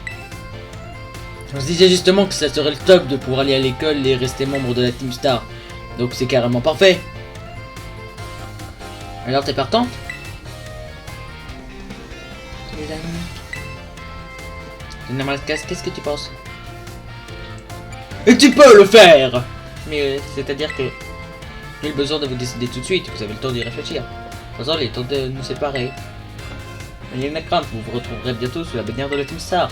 Speaker 1: On se disait justement que ça serait le top de pouvoir aller à l'école et rester membre de la Team Star. Donc c'est carrément parfait. Alors t'es partante? Les amis. Général Mascas, qu'est-ce que tu penses? Et tu peux le faire! Mais c'est-à-dire que j'ai le besoin de vous décider tout de suite, vous avez le temps d'y réfléchir. De toute façon, il est temps de nous séparer. Il y a une crainte, vous vous retrouverez bientôt sous la bannière de la Team Star.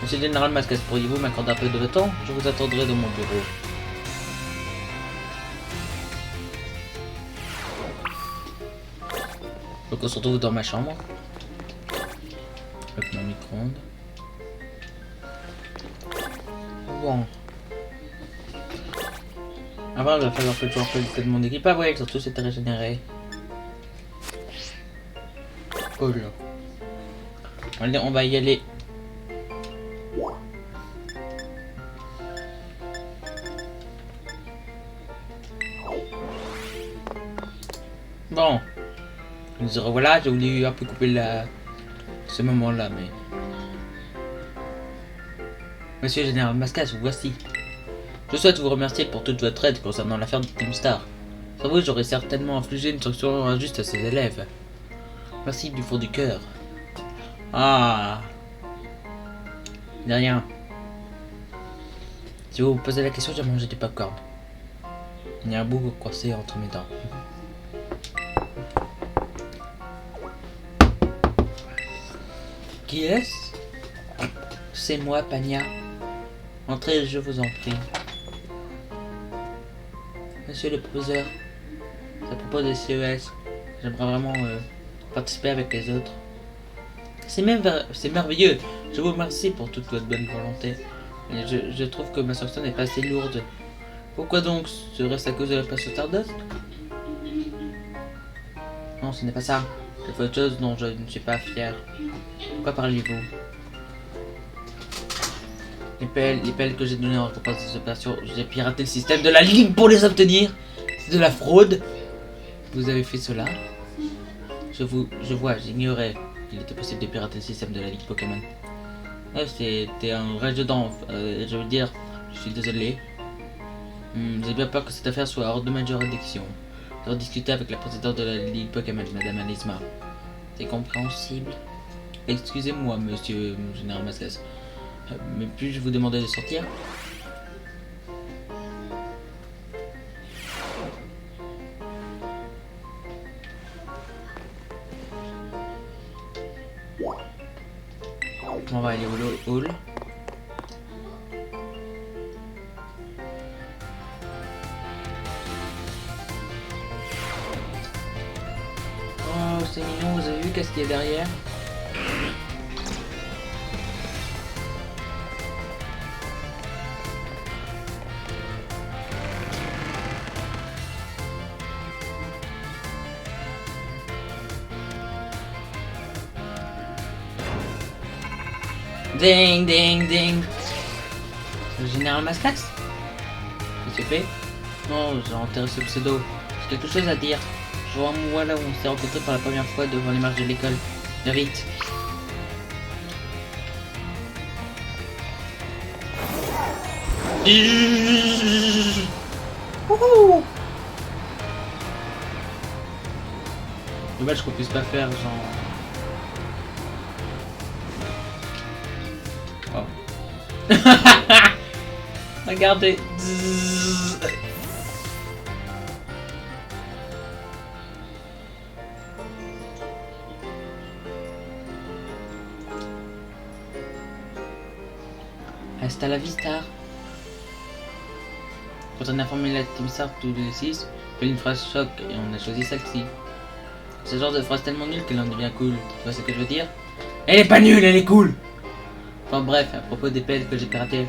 Speaker 1: Monsieur le Général Mascas, pourriez-vous m'accorder un peu de votre temps? Je vous attendrai dans mon bureau. Donc on se retrouve dans ma chambre. Avec mon micro-ondes. Bon. Avant, il va falloir que je rappelle de mon équipe. Ah ouais, surtout c'était régénéré. Cool. Allez, on va y aller. Bon. Nous revoilà, j'ai voulu un peu couper ce moment-là, mais... Monsieur le Général Mascas, vous voici. Je souhaite vous remercier pour toute votre aide concernant l'affaire de Team Star. Sans vous, j'aurais certainement infligé une sanction injuste à ses élèves. Merci du fond du cœur. Ah. De rien. Si vous vous posez la question, j'ai mangé du popcorn. Il y a un bout coincé entre mes dents. Qui est-ce? C'est moi, Pania. Entrez, je vous en prie. Monsieur le professeur, à propos des CES, j'aimerais vraiment participer avec les autres. C'est merveilleux. Je vous remercie pour toute votre bonne volonté. Mais je trouve que ma sanction n'est pas assez lourde. Pourquoi donc? Serait-ce à cause de la place Stardust? Non, ce n'est pas ça. C'est autre chose dont je ne suis pas fier. Pourquoi parlez-vous? Les pelles que j'ai données en récompense de cette opération, j'ai piraté le système de la Ligue pour les obtenir. C'est de la fraude. Vous avez fait cela? Je vois, j'ignorais qu'il était possible de pirater le système de la Ligue Pokémon. Ouais, c'était un rage dedans. Je veux dire, je suis désolé. J'ai bien peur que cette affaire soit hors de ma juridiction. de discuter avec la présidente de la Ligue Pokémon, Madame Alisma. C'est compréhensible. Excusez-moi, monsieur Général Mascas. Mais puis-je vous demander de sortir? On va aller au hall. Oh, c'est mignon, vous avez vu qu'est-ce qu'il y a derrière? Ding ding ding. Le général Mascax? Qu'est-ce que fait? Non, j'ai enterré ce pseudo. J'ai quelque chose à dire. Je vois moi là où on s'est rencontrés pour la première fois devant les marches de l'école. Viens vite. Dommage qu'on puisse pas faire genre... Oh. Regardez. Hasta la vista. Quand on a formé la Team Star tous les 6, on fait une phrase choc et on a choisi celle-ci. C'est ce genre de phrase tellement nulle qu'elle en devient cool. Tu vois ce que je veux dire? Elle est pas nulle, elle est cool. Enfin bref, à propos des pelles que j'ai piratées.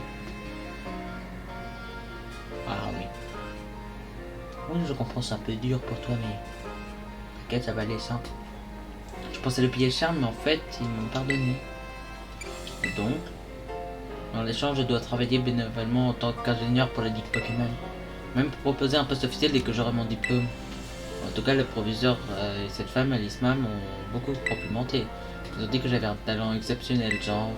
Speaker 1: Ah oui. Oui, je comprends, c'est un peu dur pour toi, mais... T'inquiète, ça va aller simple. Je pensais le piller charme, mais en fait, ils m'ont pardonné. Et donc, en échange, je dois travailler bénévolement en tant qu'ingénieur pour la Ligue Pokémon. Même pour proposer un poste officiel dès que j'aurai mon diplôme. En tout cas, le proviseur et cette femme, Alisma, m'ont beaucoup complimenté. Ils ont dit que j'avais un talent exceptionnel, genre...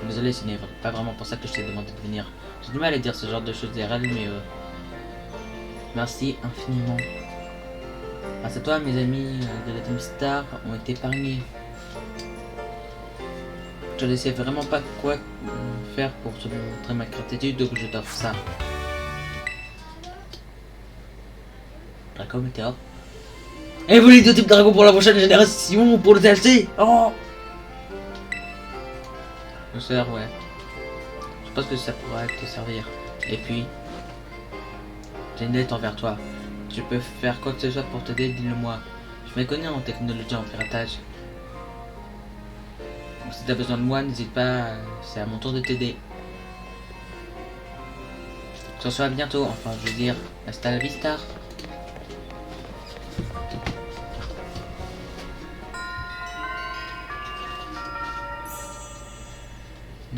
Speaker 1: Désolé, ce n'est pas vraiment pour ça que je t'ai demandé de venir. J'ai du mal à dire ce genre de choses derrière, mais merci infiniment. Grâce à toi, mes amis de la Team Star ont été épargnés. Je ne sais vraiment pas quoi faire pour te montrer ma gratitude, donc je t'offre ça. Draco Météor. Évolue de type dragon pour la prochaine génération, pour le TLC. Oh, je sais, ouais. Je pense que ça pourrait te servir. Et puis, j'ai une lettre envers toi. Tu peux faire quoi que ce soit pour t'aider, dis-le-moi. Je me connais en technologie en piratage. Donc si t'as besoin de moi, n'hésite pas, c'est à mon tour de t'aider. On se revoit à bientôt, enfin je veux dire, hasta la vista.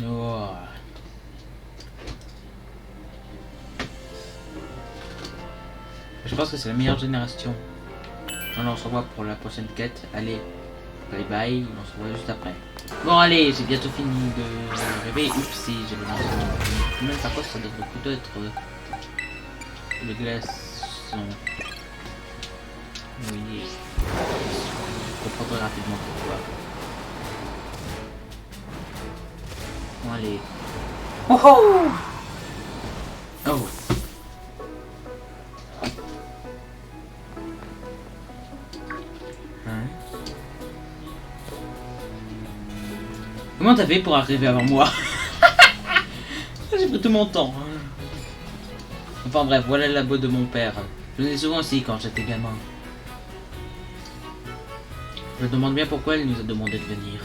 Speaker 1: Oh. Je pense que c'est la meilleure génération. Alors on se revoit pour la prochaine quête. Allez, bye bye, on se revoit juste après. Bon allez, j'ai bientôt fini de rêver. Oupsie, j'ai le même par contre ça devrait plutôt être le glaçon. Oui, je comprendrai rapidement pourquoi. Bon allez. Oh oh, oh. Comment t'as fait pour arriver avant moi? J'ai pris tout mon temps. Enfin bref, voilà le labo de mon père. Je venais souvent aussi quand j'étais gamin. Je me demande bien pourquoi il nous a demandé de venir.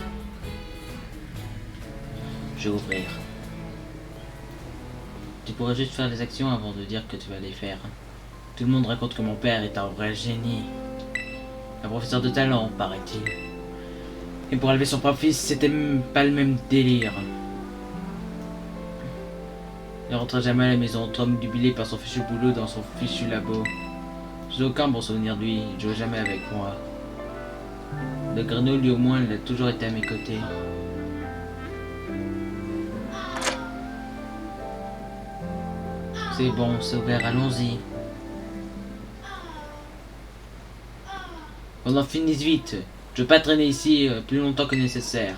Speaker 1: Je vais ouvrir. Tu pourrais juste faire les actions avant de dire que tu vas les faire. Tout le monde raconte que mon père est un vrai génie. Un professeur de talent, paraît-il. Et pour élever son propre fils, c'était pas le même délire. Il ne rentrait jamais à la maison, trop obnubilé par son fichu boulot dans son fichu labo. J'ai aucun bon souvenir de lui, il jouait jamais avec moi. Le Greno, lui au moins, il a toujours été à mes côtés. C'est bon, c'est ouvert, allons-y. Qu'on en finisse vite. Je veux pas traîner ici plus longtemps que nécessaire.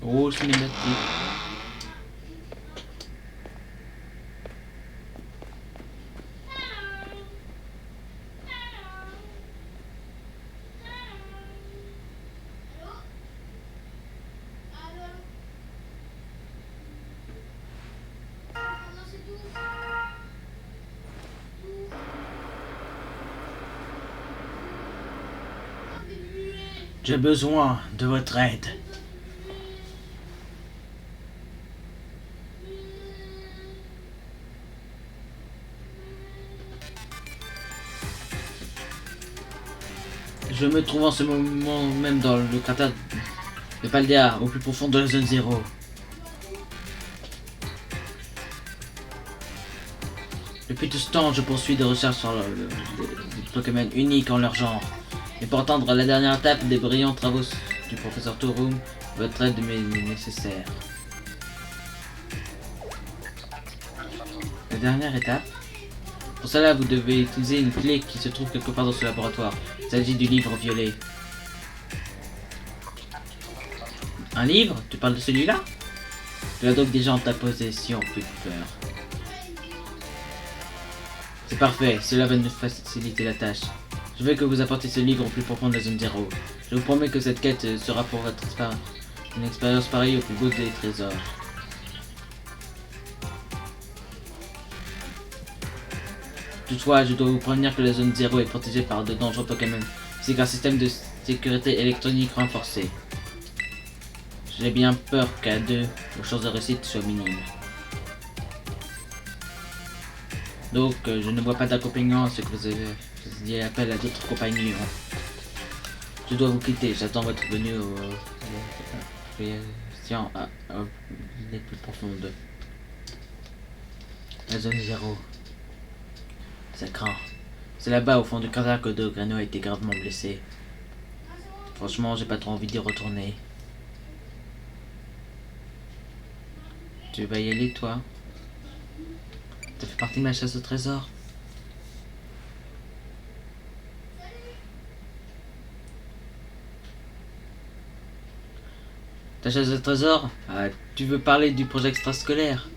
Speaker 1: Oh, cinématique. J'ai besoin de votre aide. Je me trouve en ce moment même dans le cratère de Paldea, au plus profond de la zone 0. Depuis tout ce temps, je poursuis des recherches sur des Pokémon uniques en leur genre. Et pour atteindre la dernière étape des brillants travaux du professeur Touroum, votre aide m'est nécessaire. La dernière étape? Pour cela, vous devez utiliser une clé qui se trouve quelque part dans ce laboratoire. Il s'agit du livre violet. Un livre? Tu parles de celui-là? Tu l'as donc déjà en ta possession, plus peur. C'est parfait, cela va nous faciliter la tâche. Je veux que vous apportiez ce livre au plus profond de la zone 0. Je vous promets que cette quête sera pour votre une expérience pareille au plus beau des trésors. Toutefois, je dois vous prévenir que la zone 0 est protégée par de dangereux Pokémon, ainsi qu'un système de sécurité électronique renforcé. J'ai bien peur qu'à deux, vos chances de réussite soient minimes. Donc, je ne vois pas d'accompagnant à ce que vous faisiez appel à d'autres compagnons. Je dois vous quitter, j'attends votre venue aux les plus profondes. La zone 0. Ça craint. C'est là-bas au fond du cratère que Dograno a été gravement blessé. Franchement, j'ai pas trop envie d'y retourner. Tu vas y aller, toi? Ça fait partie de ma chasse au trésor. Ta chasse au trésor? Ah, tu veux parler du projet extrascolaire?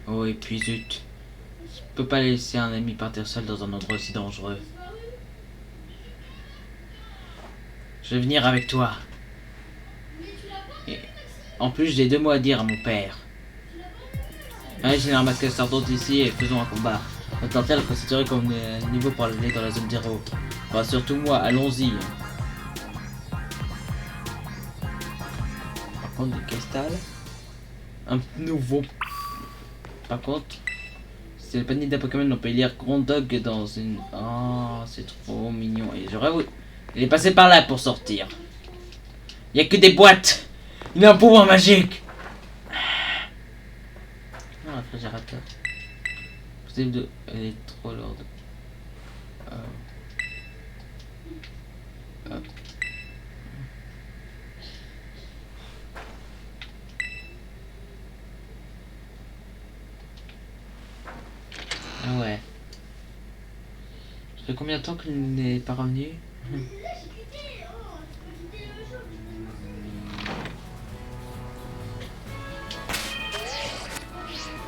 Speaker 1: Oh, et puis zut. Je peux pas laisser un ami partir seul dans un endroit aussi dangereux. Je vais venir avec toi. Et en plus, j'ai 2 mots à dire à mon père. Allez, j'ai ramassé un sardot ici et faisons un combat. Notre intérêt est considéré comme niveau pour aller dans la zone 0. Enfin, surtout moi, allons-y. Par contre, du cristal. Un nouveau. Par contre, c'est le panier d'un Pokémon, on peut lire Grondog dans une. Oh, c'est trop mignon. Et j'aurais voulu. Il est passé par là pour sortir. Il y a que des boîtes. Il a un pouvoir magique. Un réfrigérateur. Possible de. Elle est trop lourde. Ah ouais. Ça fait combien de temps qu'il n'est pas revenu?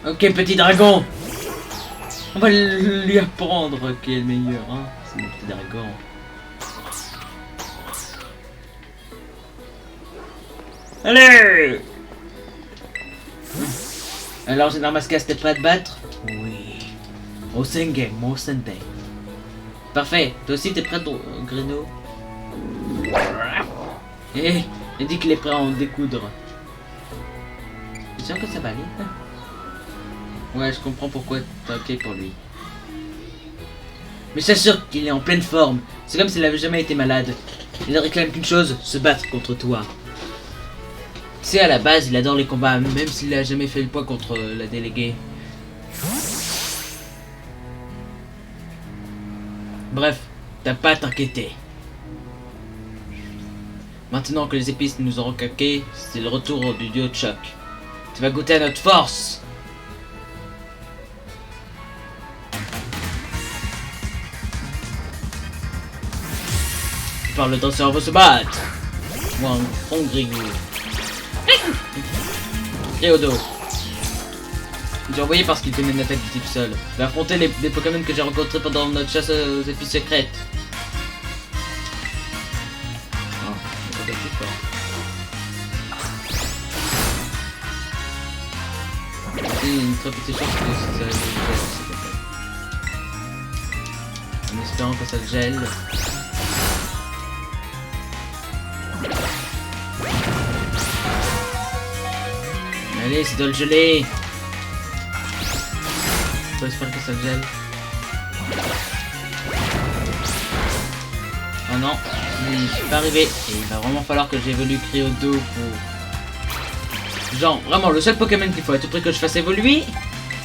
Speaker 1: Ok, petit dragon. On va lui apprendre qui est le meilleur, hein. C'est mon petit dragon. Allez. Alors, j'ai Mascas, t'es prêt à te battre? Oui. Au Senge, mon Sende. Parfait. Toi aussi, t'es prêt, Greno? Eh, il dit qu'il est prêt à en découdre. C'est sûr que ça va aller? Ouais, je comprends pourquoi t'es ok pour lui. Mais j'assure qu'il est en pleine forme. C'est comme s'il avait jamais été malade. Il ne réclame qu'une chose, se battre contre toi. Tu sais, à la base, il adore les combats, même s'il a jamais fait le poids contre la déléguée. Bref, t'as pas à t'inquiéter. Maintenant que les épices nous ont recaqué, c'est le retour du dieu Chuck. Tu vas goûter à notre force. Par le danseur veut se battre. Moi, un bon grigou. Et au dos. J'ai envoyé parce qu'il tenait une attaque du type seul. Je vais affronter les Pokémon que j'ai rencontrés pendant notre chasse aux épices secrètes. Oh, c'est plus fort. C'est une très petite chance que ça gèle, s'il te plaît. En espérant que ça gèle. Allez, c'est de le geler. J'espère que ça gèle. Oh non, je suis pas arrivé. Et il va vraiment falloir que j'évolue Cryodo pour... Genre, vraiment, le seul Pokémon qu'il faut à tout prix que je fasse évoluer,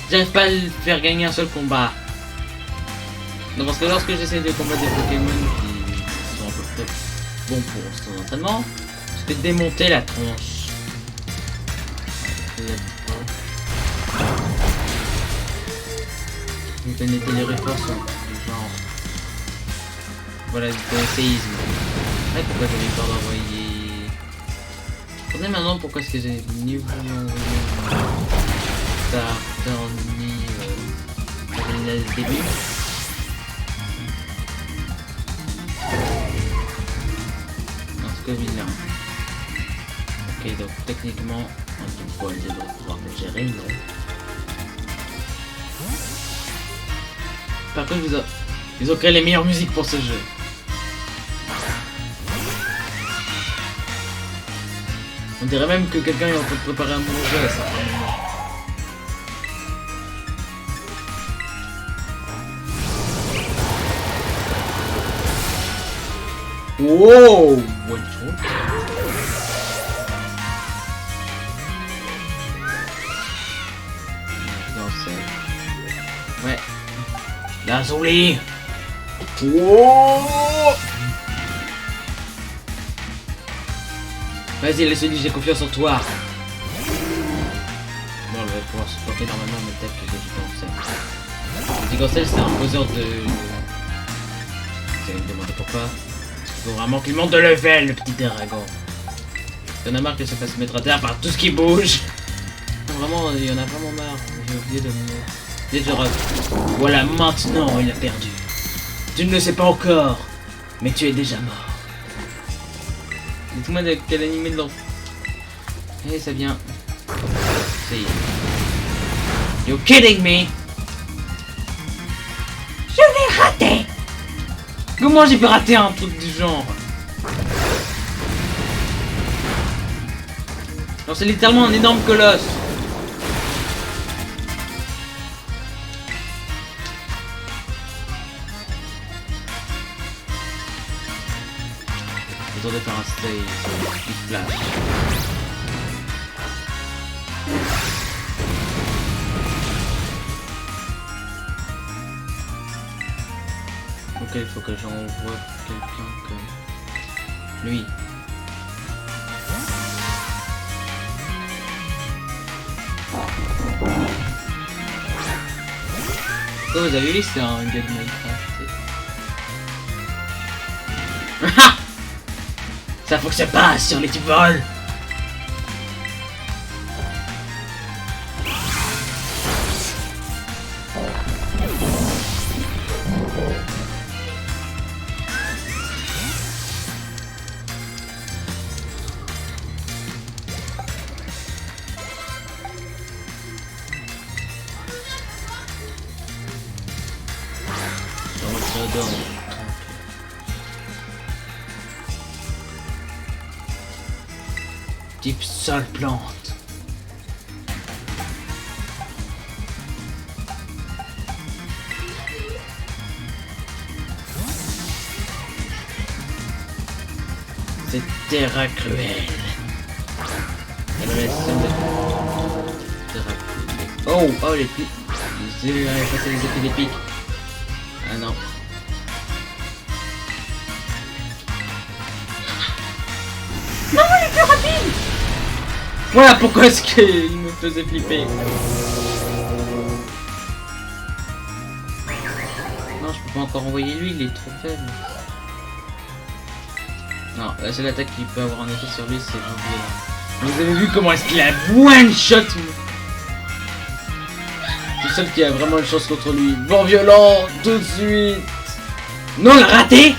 Speaker 1: j'arrive pas à le faire gagner un seul combat. Non, parce que lorsque j'essaie de combattre des Pokémon qui sont un peu trop bons pour son entraînement, je fais démonter la tronche. Vous connaissez les réforces du genre. Voilà, du séisme. Ouais, pourquoi j'avais peur d'envoyer. Attendez maintenant pourquoi est-ce que j'ai ni voulu envoyer Starter ni le début. Un Scoville. Ok, donc techniquement, un poil devrait pouvoir me gérer, non? Par contre, ils ont créé les meilleures musiques pour ce jeu. On dirait même que quelqu'un est en train de préparer un bon jeu à certains moments. Wow! One shot. Non, c'est... Ouais. La Zoli. Wow. Vas-y, laisse-le, j'ai confiance en toi. Bon, on va pouvoir supporter normalement le tech que le Gigancel, c'est un poseur de... Vous allez me demander pourquoi. Il faut vraiment qu'il monte de level, le petit dragon. Il y en a marre que ça fasse mettre à terre par tout ce qui bouge. Vraiment, il y en a vraiment marre. J'ai oublié de me... Voilà, maintenant il a perdu. Tu ne le sais pas encore, mais tu es déjà mort. Dites-moi de quel animé de l'enfant. Eh, ça vient. C'est... You kidding me? Je l'ai raté. Comment j'ai pu rater un truc du genre? Non, c'est littéralement un énorme colosse. De faire un stage qui flash. Ok, il faut que j'envoie quelqu'un comme lui. Oh, vous avez vu, c'est un gars de Minecraft. Ça fonctionne pas sur les types vols. Type seule plante. Cette terre cruelle. Elle laisse oh, oh les pics. J'ai passé les effets des pics. Ah non. Non, il est plus rapide. Voilà pourquoi est-ce qu'il me faisait flipper. Non, je peux pas encore envoyer lui, il est trop faible. Non, la seule attaque qui peut avoir un effet sur lui, c'est janvier là. Vous avez vu comment est-ce qu'il a one shot. C'est le seul qui a vraiment une chance contre lui. Vent violent, tout de suite. Non, il a raté.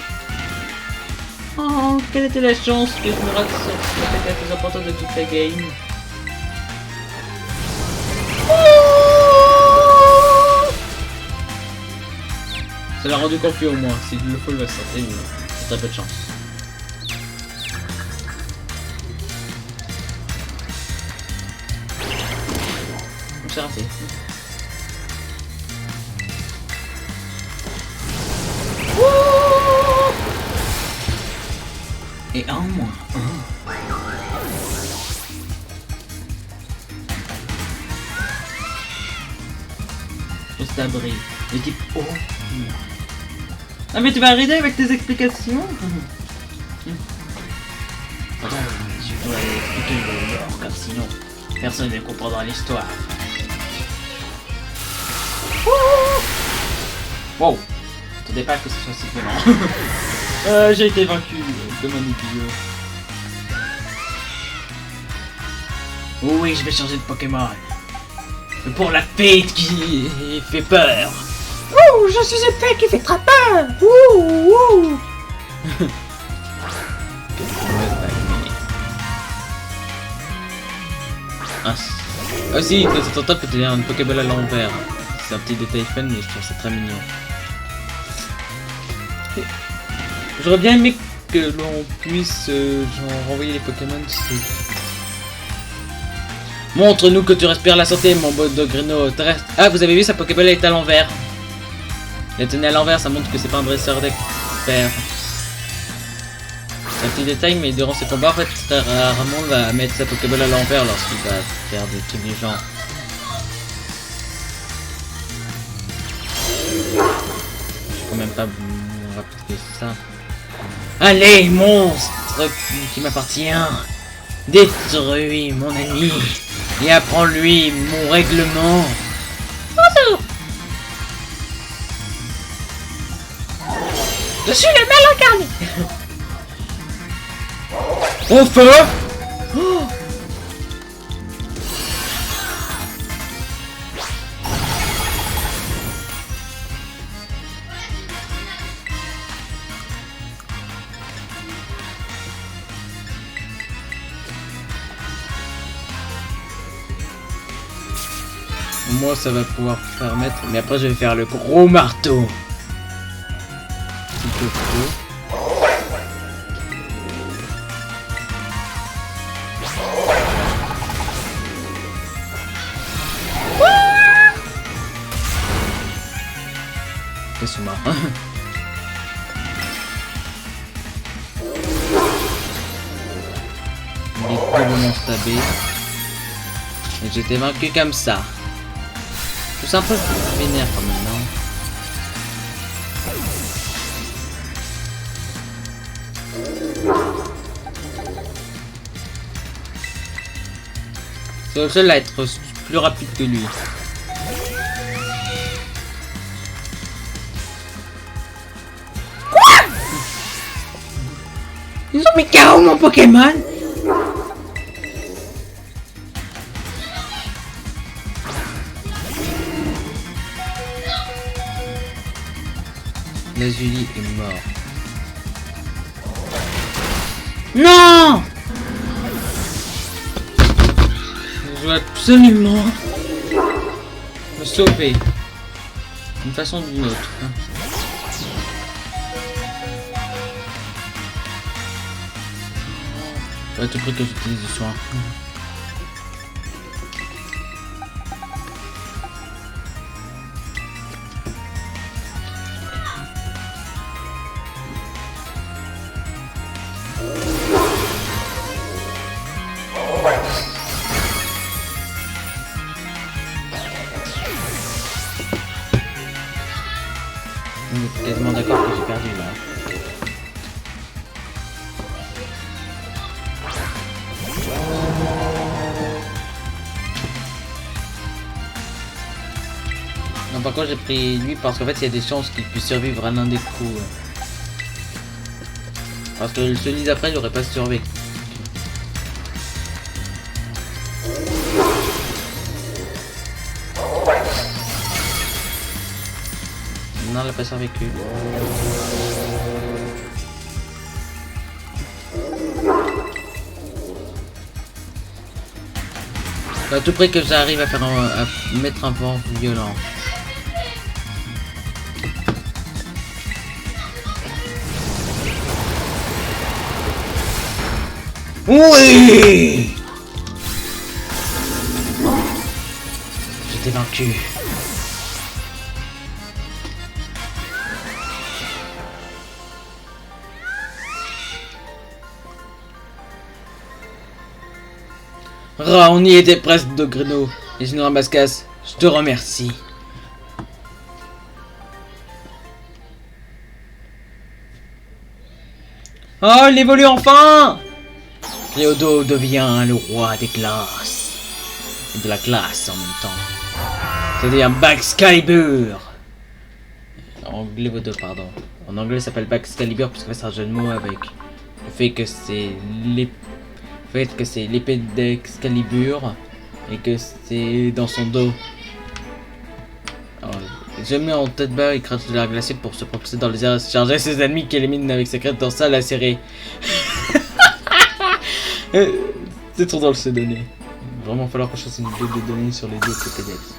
Speaker 1: Oh, quelle était la chance que je me rate sur l'attaque la plus importante de toute la game. Ça l'a rendu confus au moins. Si le faut, il va sortir, mais t'as peu de chance. C'est raté. Et un moins. Juste abri. Le type oh. Ah mais tu vas arrêter avec tes explications. Attends, je dois expliquer le lore car sinon personne ne comprendra l'histoire. Wow. Attendez pas que ce soit si violent. J'ai été vaincu de mon idiot. Oh oui, je vais changer de Pokémon. Mais pour la fête qui fait peur. Ouh, je suis une fête qui fait très peur. Ouh, ouh. Ah si, de temps en temps, peut-être un Pokéball à l'envers. C'est un petit détail fun, mais je trouve ça très mignon. J'aurais bien aimé que l'on puisse genre renvoyer les Pokémon. Montre-nous que tu respires la santé, mon beau Dogrino. Ah, vous avez vu, sa Pokéball est à l'envers. La tenue à l'envers, ça montre que c'est pas un dresseur d'expert. C'est un petit détail, mais durant ses combats, en fait, très rarement, on va mettre sa Pokéball à l'envers lorsqu'il va faire des trucs du genre. Je peux même pas vous rappeler ça. Allez, monstre qui m'appartient, détruis mon ami et apprends-lui mon règlement. Bonjour. Je suis le mal incarné. Au feu. Oh. Moi ça va pouvoir permettre, mais après je vais faire le gros marteau. Petit peu trop. C'est sous-marin. Il est probablement stabé. Et j'étais vaincu comme ça. C'est un peu vénère quand même, non? C'est le seul à être plus rapide que lui. Quoi? Ils ont mis KO mon Pokémon? Lazuli est mort. Non! Je dois absolument me sauver d'une façon ou d'une autre. Faut à tout prix que j'utilise du soin. On est quasiment d'accord que j'ai perdu là. Non, par contre j'ai pris lui parce qu'en fait il y a des chances qu'il puisse survivre à l'un des coups. Parce que celui d'après il aurait pas survécu. Non, il a pas survécu. À tout près que j'arrive à faire à mettre un vent violent. Oui! J'étais vaincu. Ah, on y était presque de Greno. Et je nous ramasse-casse. Je te remercie. Oh, il évolue enfin! Cléodo devient le roi des glaces. Et de la glace en même temps. C'est-à-dire Baxcalibur. En anglais, pardon. En anglais, ça s'appelle Baxcalibur parce que c'est un jeu de mots avec le fait que c'est l'épée d'Excalibur et que c'est dans son dos. Alors, je mets en tête bas, il crache de l'air glacé pour se propulser dans les airs et se charger ses ennemis qui éliminent avec ses crêtes dorsales acérées. C'est trop drôle ce données. Il va vraiment falloir que je fasse une vidéo de données sur les deux TPDX.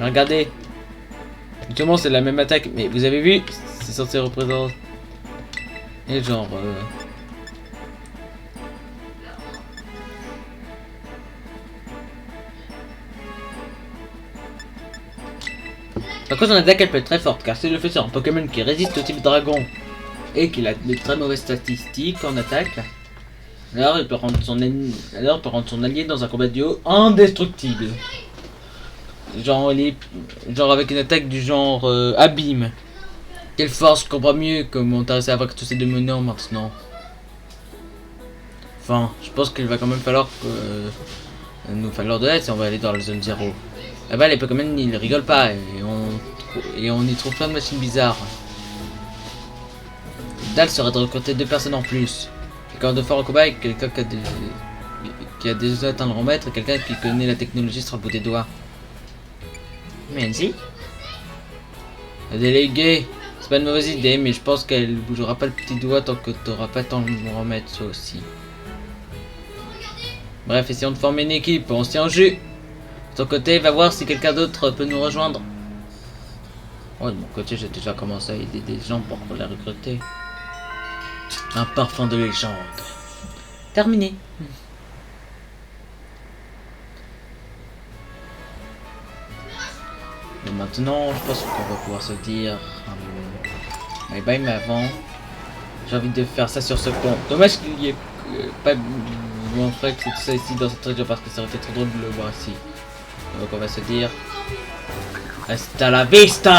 Speaker 1: Regardez. Justement c'est la même attaque, mais vous avez vu, c'est censé représenter genre Par contre, son attaque elle peut être très forte car c'est le fait sur un Pokémon qui résiste au type dragon et qu'il a de très mauvaises statistiques en attaque. Alors il peut rendre son allié dans un combat duo indestructible. Genre avec une attaque du genre abîme. Quelle force, je comprends mieux comment t'as réussi à avoir tous ces démons maintenant. Enfin, je pense qu'il va quand même falloir nous falloir de l'aide si on va aller dans la zone 0. Là-bas les Pokémon ils rigolent pas et on y trouve plein de machines bizarres. L'idéal serait de recruter 2 personnes en plus. Et quand on doit faire un combat avec quelqu'un qui a déjà atteint le grand maître et quelqu'un qui connaît la technologie sur le bout des doigts. Merci. La déléguée, c'est pas une mauvaise idée, mais je pense qu'elle bougera pas le petit doigt tant que t'auras pas tant de le remettre ça aussi. Bref, essayons de former une équipe, on se tient au jus. De ton côté, va voir si quelqu'un d'autre peut nous rejoindre. Ouais, de mon côté, j'ai déjà commencé à aider des gens pour les recruter. Un parfum de légende. Terminé. Et maintenant, je pense qu'on va pouvoir se dire bye bye, mais avant, j'ai envie de faire ça sur ce pont. Dommage qu'il y ait pas mon frère que c'est tout ça ici dans cette région parce que ça aurait été trop drôle de le voir ici. Donc on va se dire hasta la vista.